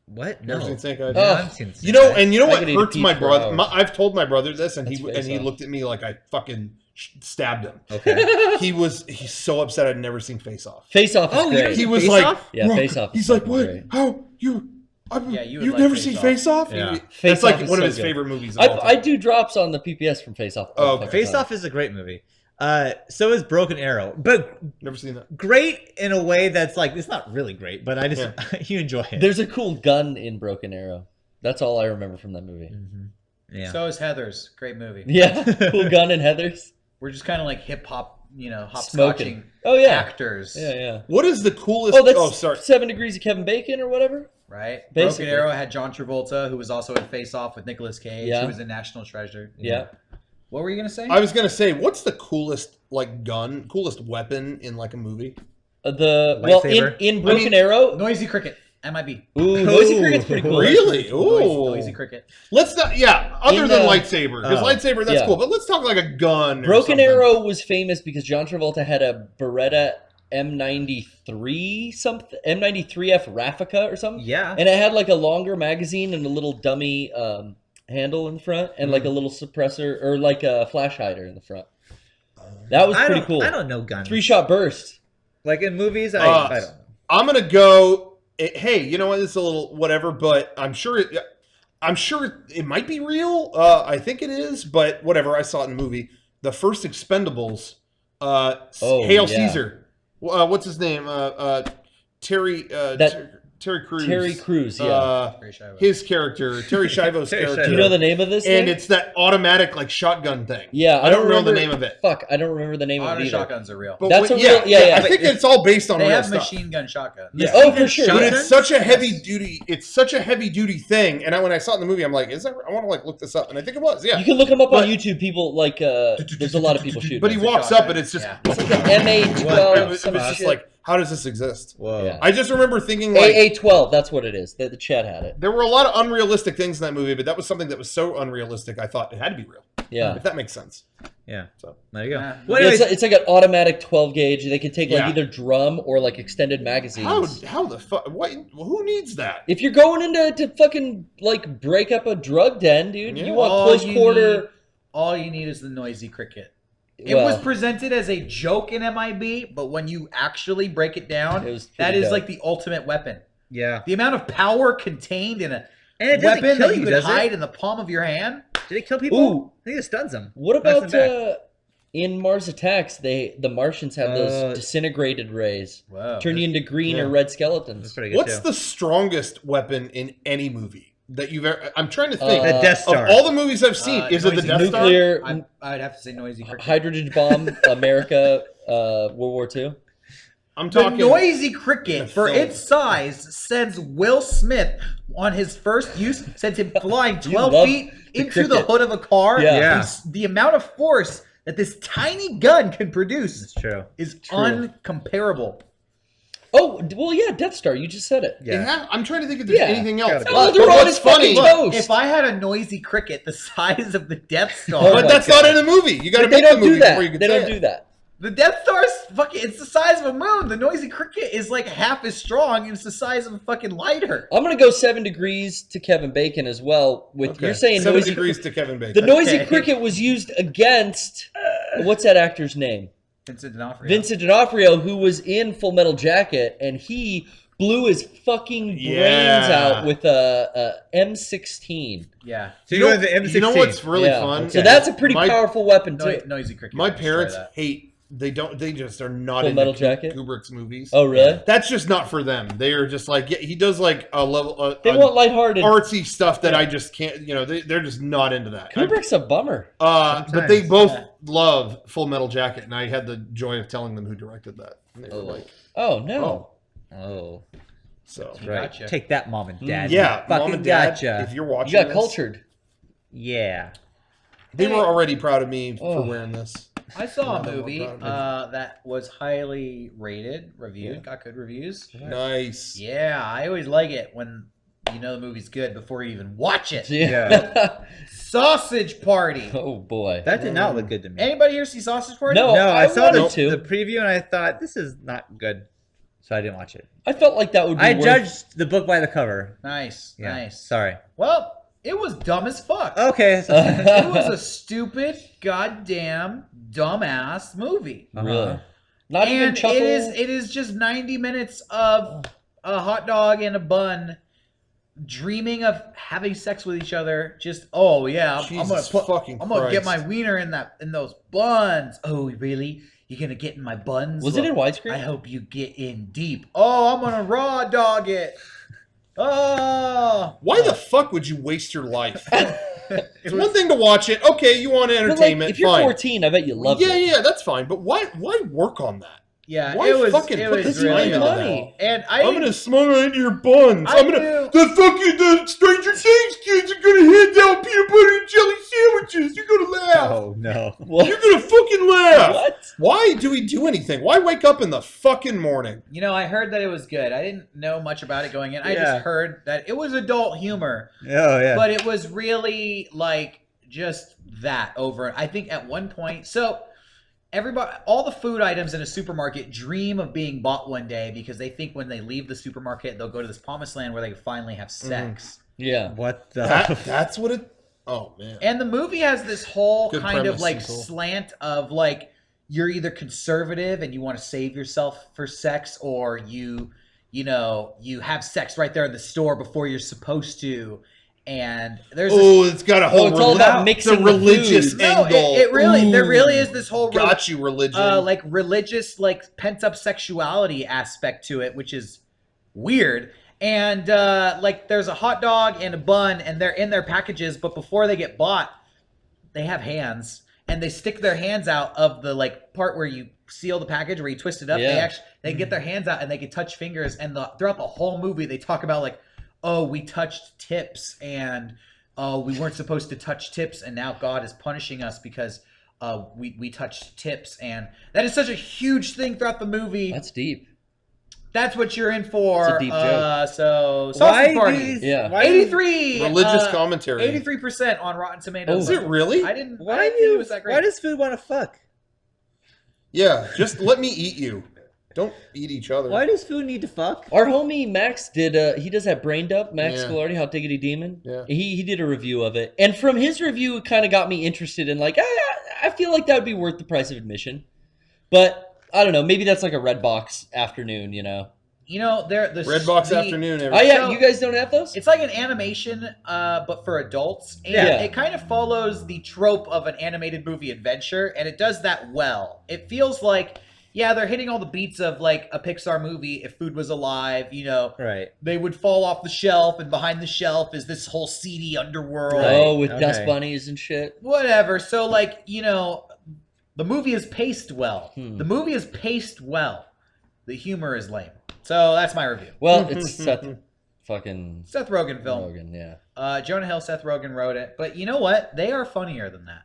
What? Never seen Snake Eyes. I haven't seen Snake Eyes. And you know what hurts my brother? I've told my brother this, and he looked at me like I fucking stabbed him. Okay. He's so upset I'd never seen Face Off. Face Off is great. He was like, yeah, Face Off. He's like, what? Great. How you've like never Face seen Off. Face Off? Yeah. That's like one of his favorite movies. I do drops on the PPS from Face Off. Oh, okay. Face Off is a great movie. So is Broken Arrow, but never seen that. Great in a way that's like, it's not really great, but I just you enjoy it. There's a cool gun in Broken Arrow. That's all I remember from that movie. Mm-hmm. Yeah. So is Heather's. Great movie. Yeah, cool gun in Heather's. We're just kind of like hip hop, hopscotching actors. Yeah. What is the coolest? Sorry. 7 Degrees of Kevin Bacon or whatever. Right. Basically. Broken Arrow had John Travolta, who was also in Face Off with Nicolas Cage, Yeah. who was in National Treasure. Yeah. What were you gonna say? I was gonna say, what's the coolest coolest weapon in like a movie? In Broken Arrow, Noisy Cricket. MIB. Ooh, Noisy Cricket's pretty cool. Really? Ooh. Noisy Cricket. Let's not. Yeah. Other than lightsaber, because lightsaber that's cool. But let's talk like a gun. Broken Arrow was famous because John Travolta had a Beretta M93 something, M93F Raffica or something. Yeah. And it had like a longer magazine and a little dummy handle in the front, and like a little suppressor or like a flash hider in the front. That was pretty cool. I don't know guns. 3-shot burst. Like in movies, I don't know. I'm gonna go. Hey, you know what? It's a little whatever, but I'm sure it might be real. I think it is, but whatever. I saw it in a movie. The first Expendables. Hail Caesar. What's his name? Terry. Terry Crews. Terry Crews, yeah. His character, Terry Schiavo's character. Do you know the name of this thing? And it's that automatic like shotgun thing. Yeah, I don't remember the name of it. Fuck, I don't remember the name of it either. Shotguns are real. But that's real. Yeah. I think it's all based on they real have stuff. machine gun shotguns. Yeah. Oh, for sure. But it's such a heavy duty. It's such a heavy duty thing. And when I saw it in the movie, I'm like, is that? I want to like look this up, and I think it was. Yeah. You can look them up on YouTube. People like there's a lot of people shooting. But he walks up, and it's just it's like an MA12. It was just like how does this exist? Whoa. Yeah. I just remember thinking like AA-12, that's what it is. The chat had it. there were a lot of unrealistic things in that movie, but that was something that was so unrealistic. I thought it had to be real. Yeah. If that makes sense. Yeah. So There you go. Yeah. Well, anyways, It's like an automatic 12 gauge. They can take like Yeah. either drum or like extended magazines. how the fuck? What? Who needs that? If you're going into to fucking like break up a drug den, dude, Yeah. you want All close you quarter. need- all you need is the noisy cricket. It Well, was presented as a joke in MIB, but when you actually break it down, It was that pretty is dope. like the ultimate weapon. yeah. The amount of power contained in a And it doesn't weapon kill that you you, could does hide it? in the palm of your hand. Did it kill people? Ooh. I think it stuns them. What Knocks about them back. in Mars Attacks? The Martians have those disintegrated rays, Whoa. turn you into green Yeah. or red That's skeletons. pretty good What's too. the strongest weapon in any movie that you've ever? I'm trying to think. The Death Star. Of all the movies I've seen, is it the noisy Death Star? Nuclear, I'd have to say noisy cricket. hydrogen bomb, America, World War II. I'm The talking. noisy cricket, for film. its size, sends Will Smith on his first use, sends him flying 12 love feet the into the cricket. hood of a car. Yeah. Yeah. And the amount of force that this tiny gun can produce It's true. is True. uncomparable. Oh, well, yeah, Death Star. You just said it. Yeah. I'm trying to think if there's Yeah. anything else. Gotta be. Oh, But they're on what's his fucking funny? toast. If I had a noisy cricket the size of the Death Star, Oh But my that's God. not in the movie. You got to But they make the don't do movie that. before you can They say don't it. do that. the Death Star's fucking, it's the size of a moon. The noisy cricket is like half as strong and it's the size of a fucking lighter. I'm gonna go 7 degrees to Kevin Bacon as well. With Okay. you're saying 7 noisy. degrees to Kevin Bacon. The noisy Okay. cricket was used against what's that actor's name? Vincent D'Onofrio. Vincent D'Onofrio, who was in Full Metal Jacket, and he blew his fucking brains Yeah. out with a M16. Yeah. So You you know, go to the M16. you know what's really Yeah. fun? So that's a pretty My- powerful weapon too. Noisy cricket. My I'll just try parents that. hate. They just are not Full into Metal Jacket? Kubrick's movies. Oh, really? That's just not for them. They are just like, yeah, he does like a level They want lighthearted. artsy stuff that Yeah. I just can't. You know, they're just not into that. Kubrick's a bummer. But they Sometimes, both yeah. love Full Metal Jacket, and I had the joy of telling them who directed that. And they were like, Oh no. Oh, so right. Gotcha. Take that, mom and dad. yeah, You fucking mom and dad, gotcha. if you're You watching, got this, cultured. Yeah. They were already proud of me for Oh. wearing this. I saw a Yeah, movie well done. that was highly rated, reviewed, got good reviews. Nice. Yeah, I always like it when you know the movie's good before you even watch it. Yeah. Sausage Party. Oh boy. That did not look good to me. Anybody here see Sausage Party? No. No, I saw wanted the, to. the preview and I thought this is not good, so I didn't watch it. I felt like that would be I worth- judged the book by the cover. Nice, Yeah. nice. Sorry. Well, it was dumb as fuck. Okay. So, It was a stupid, goddamn, dumbass movie. Really? Not even And chuckle. it is just 90 minutes of a hot dog and a bun dreaming of having sex with each other. Just I'm gonna Jesus put fucking I'm gonna get my Christ. wiener in those buns. Oh, really? You're gonna get in my buns? Was it in widescreen? I hope you get in deep. Oh, I'm gonna raw dog it. Oh, Why the fuck would you waste your life? It's one thing to watch it. Okay, you want But, like, entertainment. if you're fine. 14, I bet you love yeah, it. yeah, that's fine. But why work on that? yeah. Why it was fucking it put was the really time into awful. And I I'm gonna smuggle into your buns. I I'm gonna knew- the Stranger Things kids are gonna hand out peanut butter and jelly sandwiches. You're gonna laugh. oh no. What? You're gonna fucking laugh. What? Why do we do anything? Why wake up in the fucking morning? You know, I heard that it was good. I didn't know much about it going in. I Yeah. just heard that it was adult humor, Oh yeah. but it was really like just that over. I think at one point, so everybody, all the food items in a supermarket dream of being bought one day because they think when they leave the supermarket, they'll go to this promised land where they can finally have sex. Yeah. what the? That's what it. Oh man. And the movie has this whole Good kind of premise, like Cecil. slant of like you're either conservative and you want to save yourself for sex, or you have sex right there in the store before you're supposed to. And there's this, Oh, it's got a whole. it's all about mixing the religious the no, angle. it really there Ooh, really is this whole got you religion. like religious like pent up sexuality aspect to it, which is weird. And like there's a hot dog and a bun, and they're in their packages, but before they get bought, they have hands, and they stick their hands out of the like part where you seal the package, where you twist it up. Yeah. They get their hands out and they can touch fingers, and throughout the whole movie they talk about like, oh, we touched tips, and oh, we weren't supposed to touch tips, and now God is punishing us because we touched tips. And that is such a huge thing throughout the movie. That's deep. That's what you're in for. It's a deep joke. So Why Sausage Party. these? Yeah. Why 83 Religious commentary. 83% on Rotten Tomatoes. Is it really? I didn't Why think it was that great. Why does food want to fuck? Yeah, just let me eat you. Don't eat each other. Why does food need to fuck? Our homie Max did. He does that Brain Dump. Max Yeah. Scalardi, Hot Diggity Demon. Yeah. He did a review of it, and from his review, it kind of got me interested in like, I feel like that would be worth the price of admission. But I don't know. Maybe that's like a Redbox afternoon, you know. You know, the Redbox afternoon. Oh yeah, So- you guys don't have those? It's like an animation, but for adults. And Yeah. it kind of follows the trope of an animated movie adventure, and it does that well. It feels like, yeah, they're hitting all the beats of like a Pixar movie. If food was alive, you know, Right. they would fall off the shelf, and behind the shelf is this whole seedy underworld. Right. Oh, with Okay. dust bunnies and shit. Whatever. So, like, you know, the movie is paced well. Hmm. The movie is paced well. The humor is lame. So that's my review. Well, it's Seth fucking Seth Rogen film. Rogen, yeah. Jonah Hill, Seth Rogen wrote it. But you know what? They are funnier than that.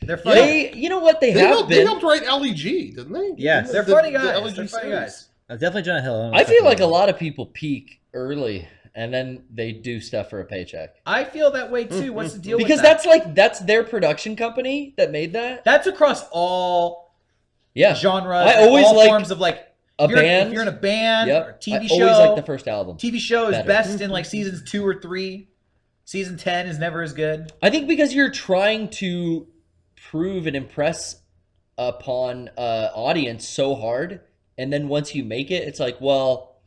They're funny. They, you know what they, They have helped, been. they helped write LEG, didn't they? Yes. They're funny The guys. LEG They're funny series. guys. Definitely Jonah Hill. I feel like a lot of people peak early and then they do stuff for a paycheck. I feel that way too. What's the deal Because with that? that's their production company that made that. That's across all Yeah. genres. I always all like forms of like a if you're- band. If you're in a band or Yep. TV I show, always like the first album. TV show is better. best in like seasons 2 or 3. Season 10 is never as good. I think because you're trying to prove and impress upon audience so hard, and then once you make it, it's like, well,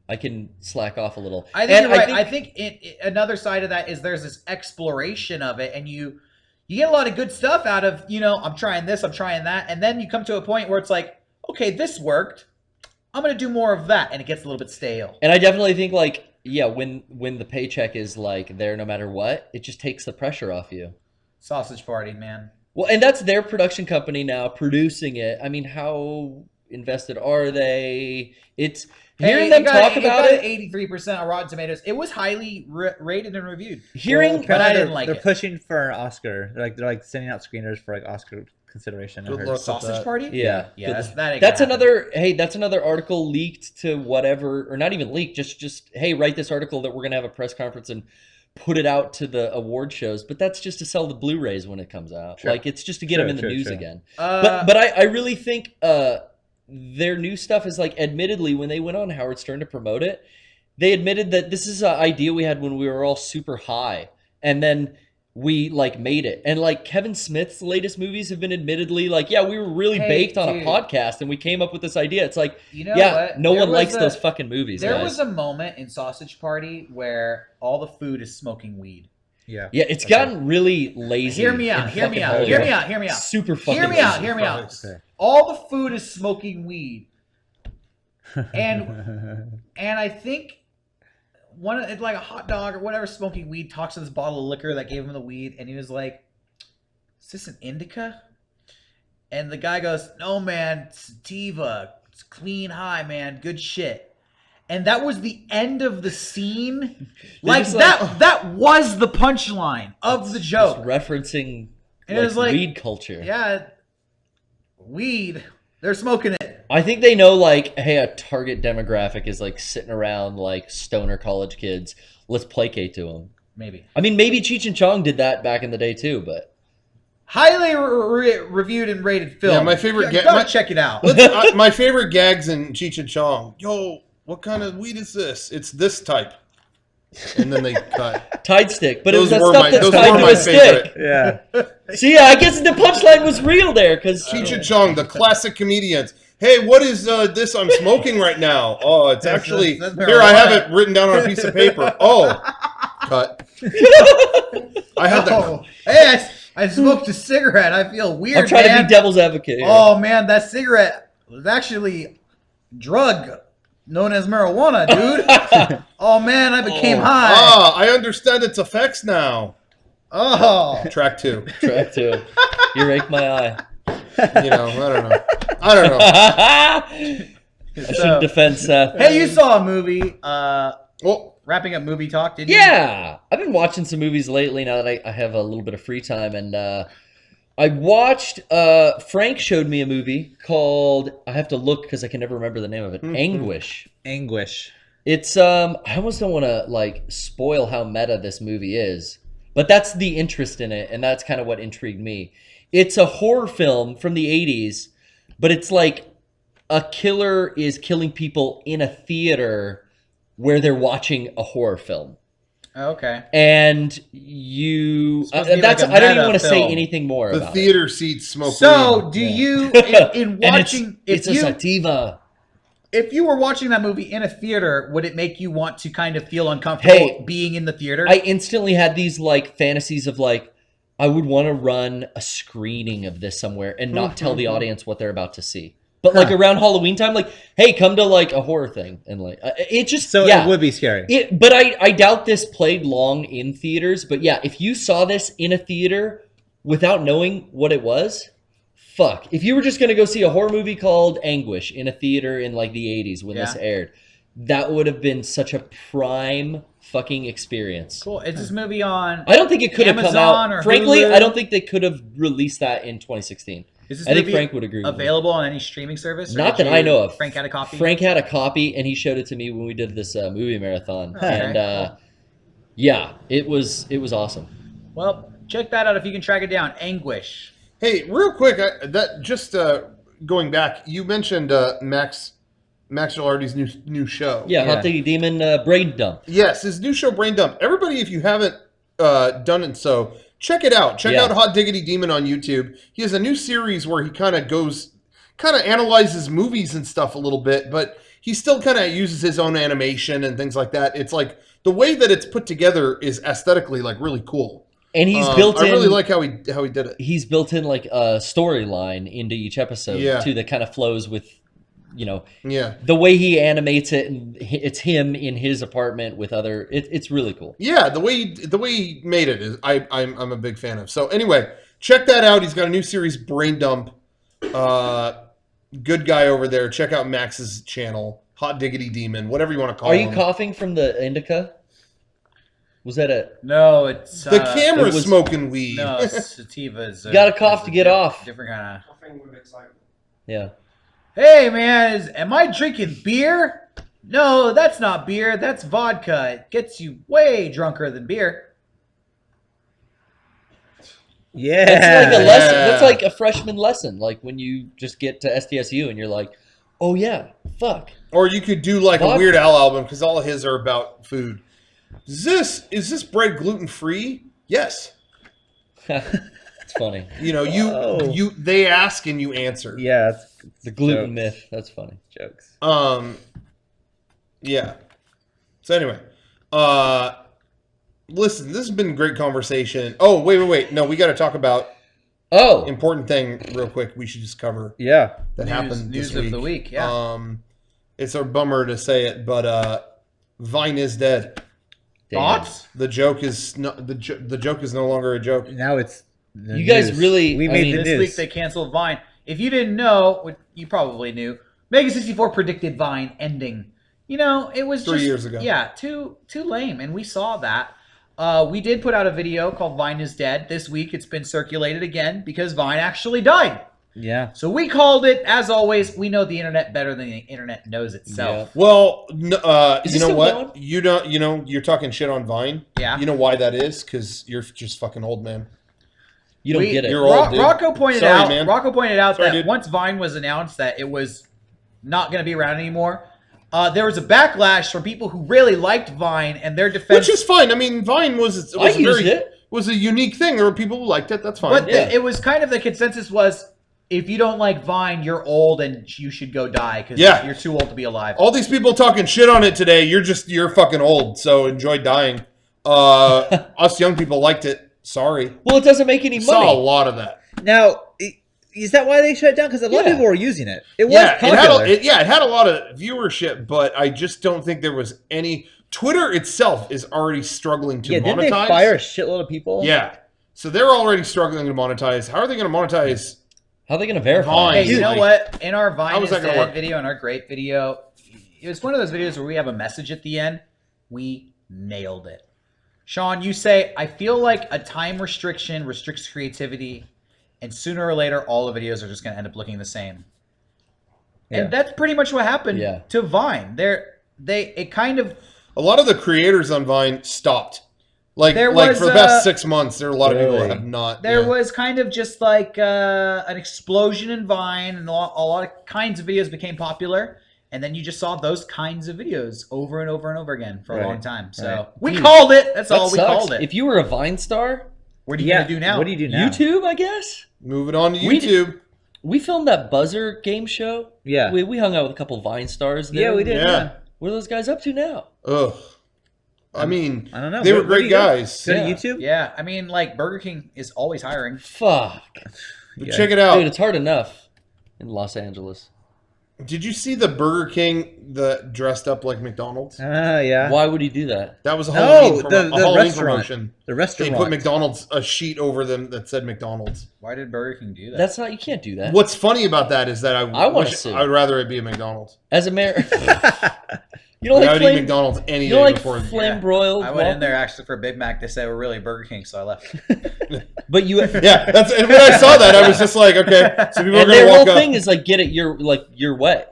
I can slack off a little. I think And you're right. I think another side of that is there's this exploration of it, and you get a lot of good stuff out of, you know, I'm trying this, I'm trying that, and then you come to a point where it's like, okay, this worked. I'm gonna do more of that, and it gets a little bit stale. And I definitely think like, yeah, when the paycheck is like there no matter what, it just takes the pressure off you. Sausage Party, man. Well, and that's their production company now producing it. I mean, how invested are they? It's hearing them talk about it. 83% on Rotten Tomatoes. It was highly rated and reviewed. Hearing, but I didn't like they're it. pushing for an Oscar. They're like sending out screeners for like Oscar consideration. I Good heard. luck. Sausage that. Party? yeah, Yeah, But that ain't that's gonna happen. another. Hey, that's another article leaked to whatever, or not even leaked. Just hey, write this article that we're gonna have a press conference and put it out to the award shows. But that's just to sell the Blu-rays when it comes out. Sure. Like it's just to get them in the True, news true. again. Uh, But I really think their new stuff is like, admittedly, when they went on Howard Stern to promote it, they admitted that this is an idea we had when we were all super high, and then we like made it. And like Kevin Smith's latest movies have been admittedly like, yeah, we were really Hey, baked on dude. a podcast and we came up with this idea. It's like, you know yeah, what? no There one was likes a- those fucking movies, There guys. was a moment in Sausage Party where all the food is smoking weed. Yeah. Yeah, it's gotten really lazy. Hear me out. in Hear me fucking out. Hollywood. Hear me out. Hear me out. Super fucking Hear me out. lazy. Hear me out. Christ. Okay. All the food is smoking weed, and I think it's like a hot dog or whatever smoking weed talks to this bottle of liquor that gave him the weed, and he was like, "Is this an indica?" And the guy goes, "No, man, it's sativa. It's clean high, man. Good shit." And that was the end of the scene. Like just like- that was the punchline of the Just joke. referencing And it was like- weed culture. Yeah, weed. They're smoking it. I think they know, like, hey, a target demographic is like sitting around like stoner college kids. Let's placate to them. Maybe. I mean, maybe Cheech and Chong did that back in the day too, but Highly reviewed and rated film. Yeah, my favorite Gotta check it out. My favorite gags in Cheech and Chong. Yo, what kind of weed is this? It's this type. And then they cut. Tide Stick. But it was Those that were stuff my- that's those tied were to my a stick. favorite. Yeah. See, I guess the punchline was real there because Cheech and Chong, the classic comedians. Hey, what is this I'm smoking right now? Oh, it's actually that's here. I have marijuana. it written down on a piece of paper. Oh, cut. I had the. Oh, hey, I smoked a cigarette. I feel weird, I'm trying man. to be devil's advocate here. Oh man, that cigarette was actually drug known as marijuana, dude. Oh man, I became high. Ah, I understand its effects now. Oh, Track 2. Track 2. You rake my eye. You know, I don't know. I shouldn't defend Seth. hey, you saw a movie. Well, Wrapping up movie talk, did you? Yeah, I've been watching some movies lately now that I have a little bit of free time, and I watched. Frank showed me a movie called. I have to look because I can never remember the name of it. Anguish. Anguish. It's I almost don't want to like spoil how meta this movie is, but that's the interest in it, and that's kind of what intrigued me. It's a horror film from the 80s, but it's like a killer is killing people in a theater where they're watching a horror film. Okay. And you Supposed to be that's like a I don't even meta want to say film. anything more The about theater seats smoke So, weed. do you in it. And watching it's a sativa. if you were watching that movie in a theater, would it make you want to kind of feel uncomfortable Hey, being in the theater? I instantly had these like fantasies of like I would want to run a screening of this somewhere and not tell the audience what they're about to see. But like around Halloween time, like, hey, come to like a horror thing, and like it just So yeah. it would be scary. But I doubt this played long in theaters. But yeah, if you saw this in a theater without knowing what it was, fuck. If you were just gonna go see a horror movie called Anguish in a theater in like the 80s when this aired, that would have been such a prime fucking experience. Cool. Is this movie on? I don't think it could have come Amazon or out. Frankly, Hulu? I don't think they could have released that in 2016. Is this I think movie Frank would agree with me. available on any streaming service? or Not did that I you- know of. Frank had a copy. Frank had a copy, and he showed it to me when we did this movie marathon. Okay, And yeah, it was awesome. Well, check that out if you can track it down. Anguish. Hey, real quick, going back, you mentioned Max Gilardi's new show. Yeah, Hot Diggity Demon Brain Dump. Yes, his new show, Brain Dump. Everybody, if you haven't done it so, check it out. Check out Hot Diggity Demon on YouTube. He has a new series where he kind of analyzes movies and stuff a little bit, but he still kind of uses his own animation and things like that. It's like the way that it's put together is aesthetically like really cool. And he's built in. I really like how he did it. He's built in like a storyline into each episode too that kind of flows with, the way he animates it, and it's him in his apartment with other. It's really cool. Yeah, the way he made it is I'm a big fan of. So anyway, check that out. He's got a new series, Brain Dump. Good guy over there. Check out Max's channel, Hot Diggity Demon, whatever you want to call Are him. you coughing from the indica? Was that it? No, it's The camera's it was- smoking weed. No, sativas. You gotta cough to get off. Different kind Yeah. of. Hey man, am I drinking beer? No, that's not beer. That's vodka. It gets you way drunker than beer. Yeah. That's like a lesson. That's like a freshman lesson. Like when you just get to SDSU and you're like, oh yeah, fuck. Or you could do like Vodka. a Weird Al album because all of his are about food. Is this bread gluten free? Yes. It's funny. They ask and you answer. Yeah. The gluten Jokes. myth. That's funny. Jokes. Yeah. So anyway, listen, this has been a great conversation. Oh, wait. No, we got to talk about important thing real quick. We should just cover Yeah. that happened News this week. of the week. Yeah. It's a bummer to say it, but Vine is dead. Damn. Thoughts? The joke is the joke is no longer a joke. Now it's the You guys news. really- We I made mean, the This news. week they canceled Vine. If you didn't know, which you probably knew, MEGA64 predicted Vine ending. It was 3 years ago. Yeah, too lame, and we saw that. We did put out a video called Vine is Dead. This week it's been circulated again because Vine actually died. Yeah. So we called it. As always, we know the internet better than the internet knows itself. Well, Is you it know still what? going? You don't. You're talking shit on Vine. Yeah. You know why that is? Because you're just fucking old, man. You don't get it. You're old, dude. Rocco pointed Sorry, out. man. Rocco pointed out Sorry, that dude. once Vine was announced that it was not going to be around anymore, there was a backlash from people who really liked Vine and their defense. Which is fine. I mean, Vine was I used it. was a unique thing. There were people who liked it. That's fine. But Yeah. it was kind of the consensus was, if you don't like Vine, you're old and you should go die because Yeah. you're too old to be alive. All these people talking shit on it today. You're fucking old. So enjoy dying. Us young people liked it. Sorry. Well, it doesn't make any Saw a money. lot of that. Now, is that why they shut it down? Because a lot of Yeah. people were using it. It was Yeah, popular. it had a lot of viewership, but I just don't think there was any. Twitter itself is already struggling to yeah, monetize. didn't they fire a shitload of people? Yeah. So they're already struggling to monetize. How are they going to monetize? How are they going to verify? Vine. Hey, you know Like, what? In our how Vine is is that gonna Dead work? video and our great video, it was one of those videos where we have a message at the end. We nailed it. Sean, you say, I feel like a time restriction restricts creativity, and sooner or later, all the videos are just going to end up looking the same. Yeah. And that's pretty much what happened Yeah. to Vine. It kind of A lot of the creators on Vine stopped. Like There for was, the past 6 months, there are a lot of people Really? that have not. there yeah. was kind of just like an explosion in Vine, and a lot of kinds of videos became popular. And then you just saw those kinds of videos over and over and over again for a Right. long time. So Right. we called it. That's all we sucks. called it. If you were a Vine star, What are you gonna do now? What do you do now? YouTube, I guess. Moving on to We- YouTube. We filmed that Buzzer game show. Yeah. We hung out with a couple Vine stars there. Yeah, we did. Yeah. Yeah. What are those guys up to now? Ugh. I mean, I don't know. they were Where do great you go? guys. Go to Yeah. YouTube? Yeah, I mean, like Burger King is always hiring. Fuck. Yeah. Check it out. Dude, it's hard enough in Los Angeles. Did you see the Burger King that dressed up like McDonald's? Yeah. Why would he do that? That was a No, Halloween, the Halloween restaurant. promotion. The They restaurant. put McDonald's a sheet over them that said McDonald's. Why did Burger King do that? That's not. You can't do that. What's funny about that is that I wanna wish sue. I'd rather it be a McDonald's. As a mayor, you don't I like would eat flame. McDonald's any You day don't like before. flame broiled. I went in there actually for a Big Mac. They said we're really Burger King, so I left. but you. Yeah, that's and when I saw that, I was just like, okay, so people are And gonna their whole walk up. thing is like, get it your way.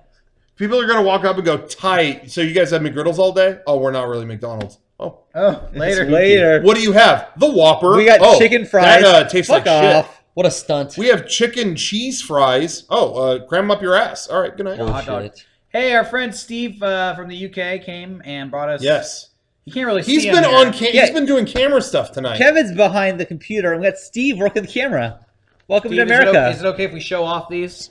People are gonna walk up and go, tight. So you guys have McGriddles all day? Oh, we're not really McDonald's. Oh, Oh, later. Later. what do you have? The Whopper. We got Oh, chicken fries. That tastes Fuck like shit. off. What a stunt. We have chicken cheese fries. Oh, cram 'em up your ass. All right, good night. hot dog. Bullshit. Hey, our friend Steve from the UK came and brought us. Yes, You can't really he's see been him on. here. Yeah. He's been doing camera stuff tonight. Kevin's behind the computer, and we got Steve working the camera. Welcome Steve, to America. Is it okay if we show off these?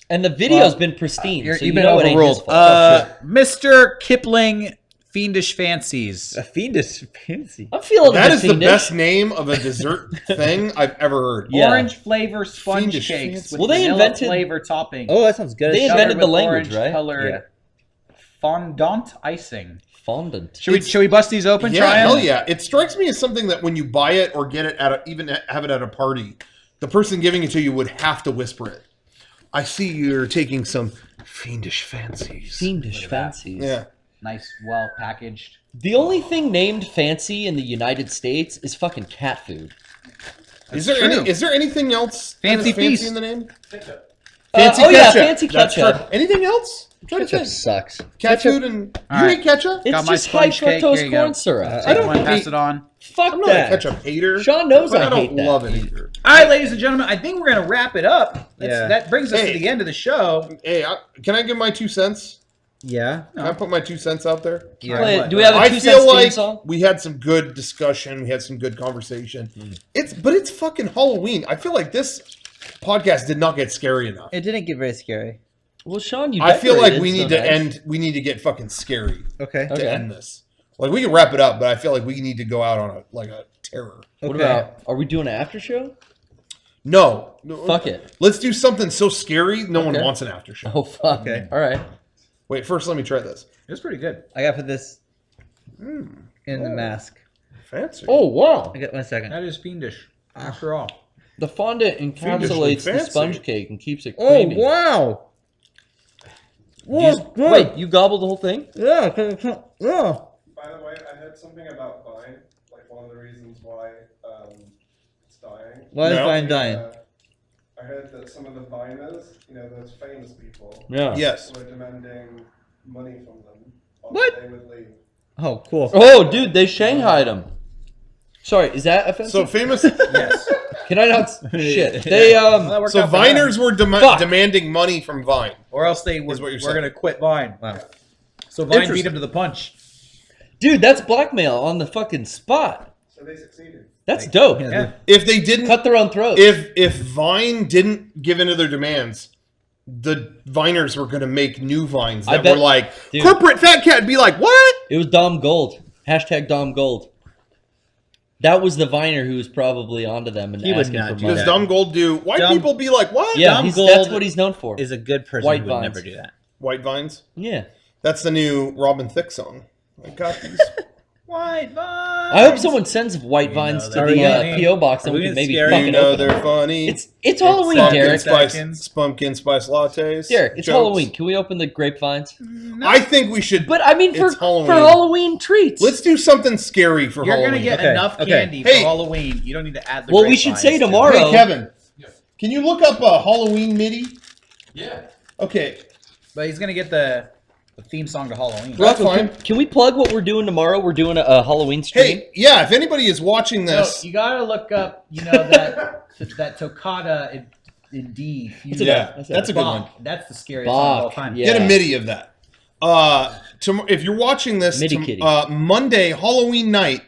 And the video's Well, been pristine. you're- So you've you been know it ain't his overruled. fault. Mr. Kipling Fiendish Fancies. A fiendish fancy. I'm feeling That a bit is the fiendish. best name of a dessert thing I've ever heard. Yeah. Orange flavor sponge Fiendish cakes fancy. with Well, they vanilla invented- flavor topping. Oh, that sounds good. They as Covered invented shit. the with language, orange right? Colored fondant icing. Fondant. Should we bust these open? Yeah, Try 'em? hell yeah! It strikes me as something that when you buy it or get it even have it at a party, the person giving it to you would have to whisper it. I see you're taking some fiendish fancies. Fiendish fancies. Yeah. Nice, well packaged. The only thing named fancy in the United States is fucking cat food. Is there true. anything else that Fancy is fancy feast. in the name? Oh yeah, fancy That's ketchup. true. Anything else? I'm trying to Ketchup think. sucks. Cat Ketchup- food and All you right. hate ketchup? It's Got my just high sponge cake. Here fructose you go. corn syrup. I Take don't one, hate- pass it on. Fuck I'm not a that. ketchup hater. Sean knows but I I don't hate that. love it either. All right, ladies and gentlemen, I think we're gonna wrap it up. Yeah. That brings us Hey. to the end of the show. Hey, can I give my 2 cents? Yeah. Can I put my 2 cents out there? Yeah. Play- do we have a I 2 feel cents theme like song? we had some good discussion. We had some good conversation. It's fucking Halloween. I feel like this podcast did not get scary enough. It didn't get very scary. Well, Sean, you. I feel like decorated, we so need to nice. end. We need to get fucking scary Okay. Okay. to end this. Like we can wrap it up, but I feel like we need to go out on a terror. What Okay. about? Are we doing an after show? No, Fuck it. Let's do something so scary no one Okay. wants an after show. Oh fuck. Okay. All right. Wait, first let me try this. It was pretty good. I gotta put this in the mask. Fancy. Oh wow. I got 1 second. That is fiendish, after all. The fondant encapsulates the fancy. sponge cake and keeps it Oh creamy. wow! You just- wait, you gobbled the whole thing? Yeah. Yeah. By the way, I heard something about Vine, like one of the reasons why it's dying. Why is No. Vine dying? I heard that some of the Viners, those famous people, Yeah. Yes. were demanding money from them. Or What? They would leave. Oh, cool. Oh, dude, they shanghaied him. Sorry, is that offensive? So famous. Yes. Can I not? Shit. They Well, that worked So out for them. Viners were Fuck. demanding money from Vine. Or else they were, Is what you're we're saying. going to quit Vine. Wow. So Vine beat Interesting. him to the punch. Dude, that's blackmail on the fucking spot. So they succeeded. That's dope. Yeah. If they didn't, Cut their own throats. if Vine didn't give in to their demands, the Viners were going to make new Vines I that bet- were like dude. corporate fat cat. And be like, what? It was Dom Gold. Hashtag Dom Gold. That was the Viner who was probably onto them and He would asking not for do money. Does that. Dumb Gold do? White Dumb- people be like, what? Yeah, Dom that's Gold what he's known for. Is a good person White who would vines. never do that. White Vines. Yeah. That's the new Robin Thicke song. I got these. White Vine. I hope someone sends white We vines know to they're the funny. PO box and Are we we can gonna maybe scare fucking You know open it. they're funny. It's Halloween, pumpkin Derek. spice, pumpkin spice lattes. Derek, it's jokes. Halloween. Can we open the grapevines? I think we should. But I mean, for It's Halloween. Halloween treats. Let's do something scary for You're Halloween. going to get Okay, enough okay. candy Hey. for Halloween. You don't need to add the Well, we should grapevines say to it. tomorrow. Hey Kevin, Can you look up a Halloween MIDI? Yeah. Okay. But he's gonna get the theme song to Halloween. That's fine. Can we plug what we're doing tomorrow? We're doing a Halloween stream. Hey, yeah, if anybody is watching No, this, you gotta look up, that toccata in D. yeah, that's a good one. That's the scariest song of all time. Yeah. Get a MIDI of that. If you're watching this, MIDI kitty. Monday, Halloween night,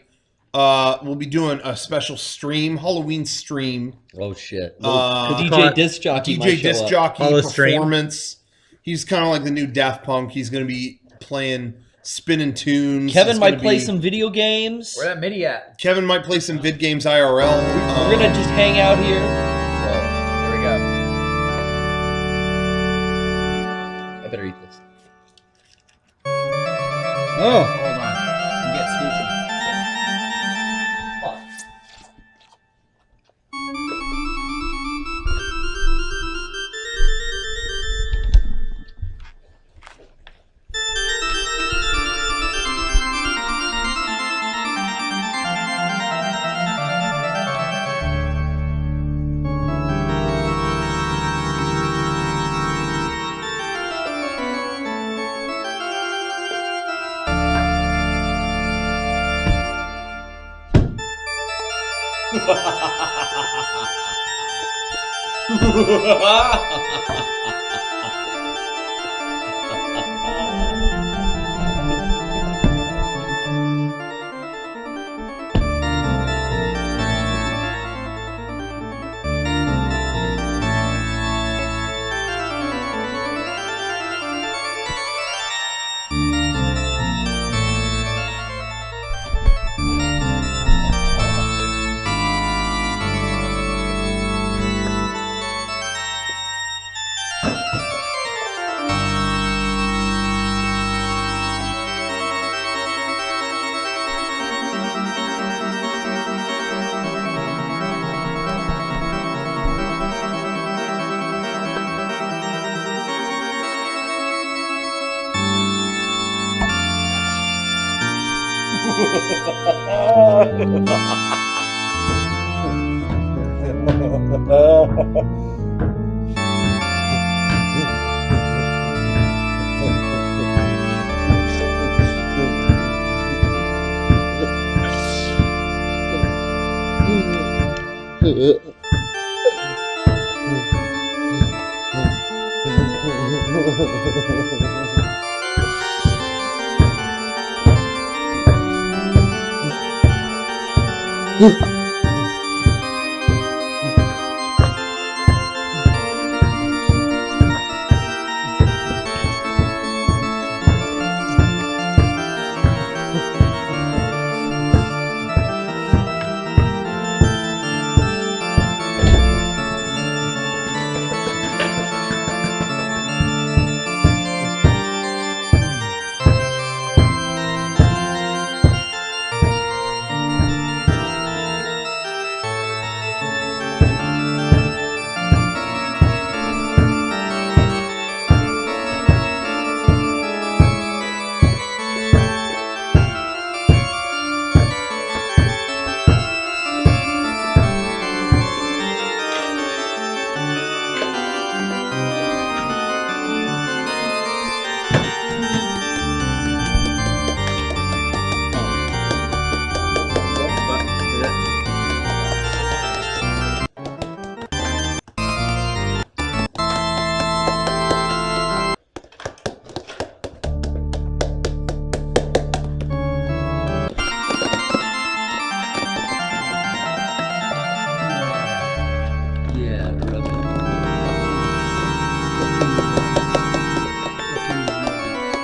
we'll be doing a special stream, Halloween stream. Oh shit! DJ disc jockey. DJ disc jockey Hollow stream. performance. He's kind of like the new Daft Punk. He's going to be playing spinning tunes. Kevin It's might gonna play be- some video games. Where that MIDI at? Kevin might play some vid games IRL. We're gonna just hang out here. There we go. I better eat this. Oh. Hold on. Get spooky.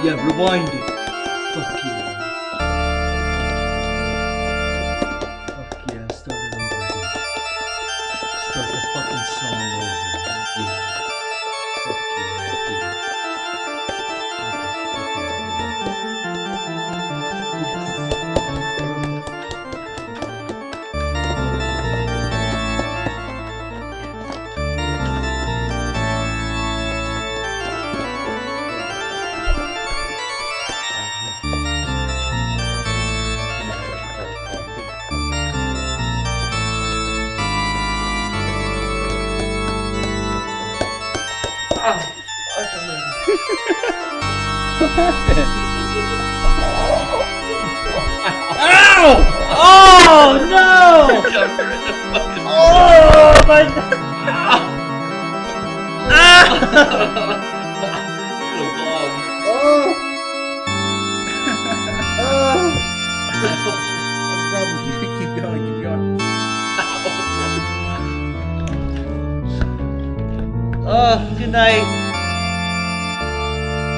Yeah, rewind it. Fuck yeah. Fuck yeah, start it over again. Start the fucking song over. Yeah. Fuck yeah, dude. What happened? Ow! Oh no! Oh my god! Ah! That's the problem. Keep going, keep going. Oh, good night.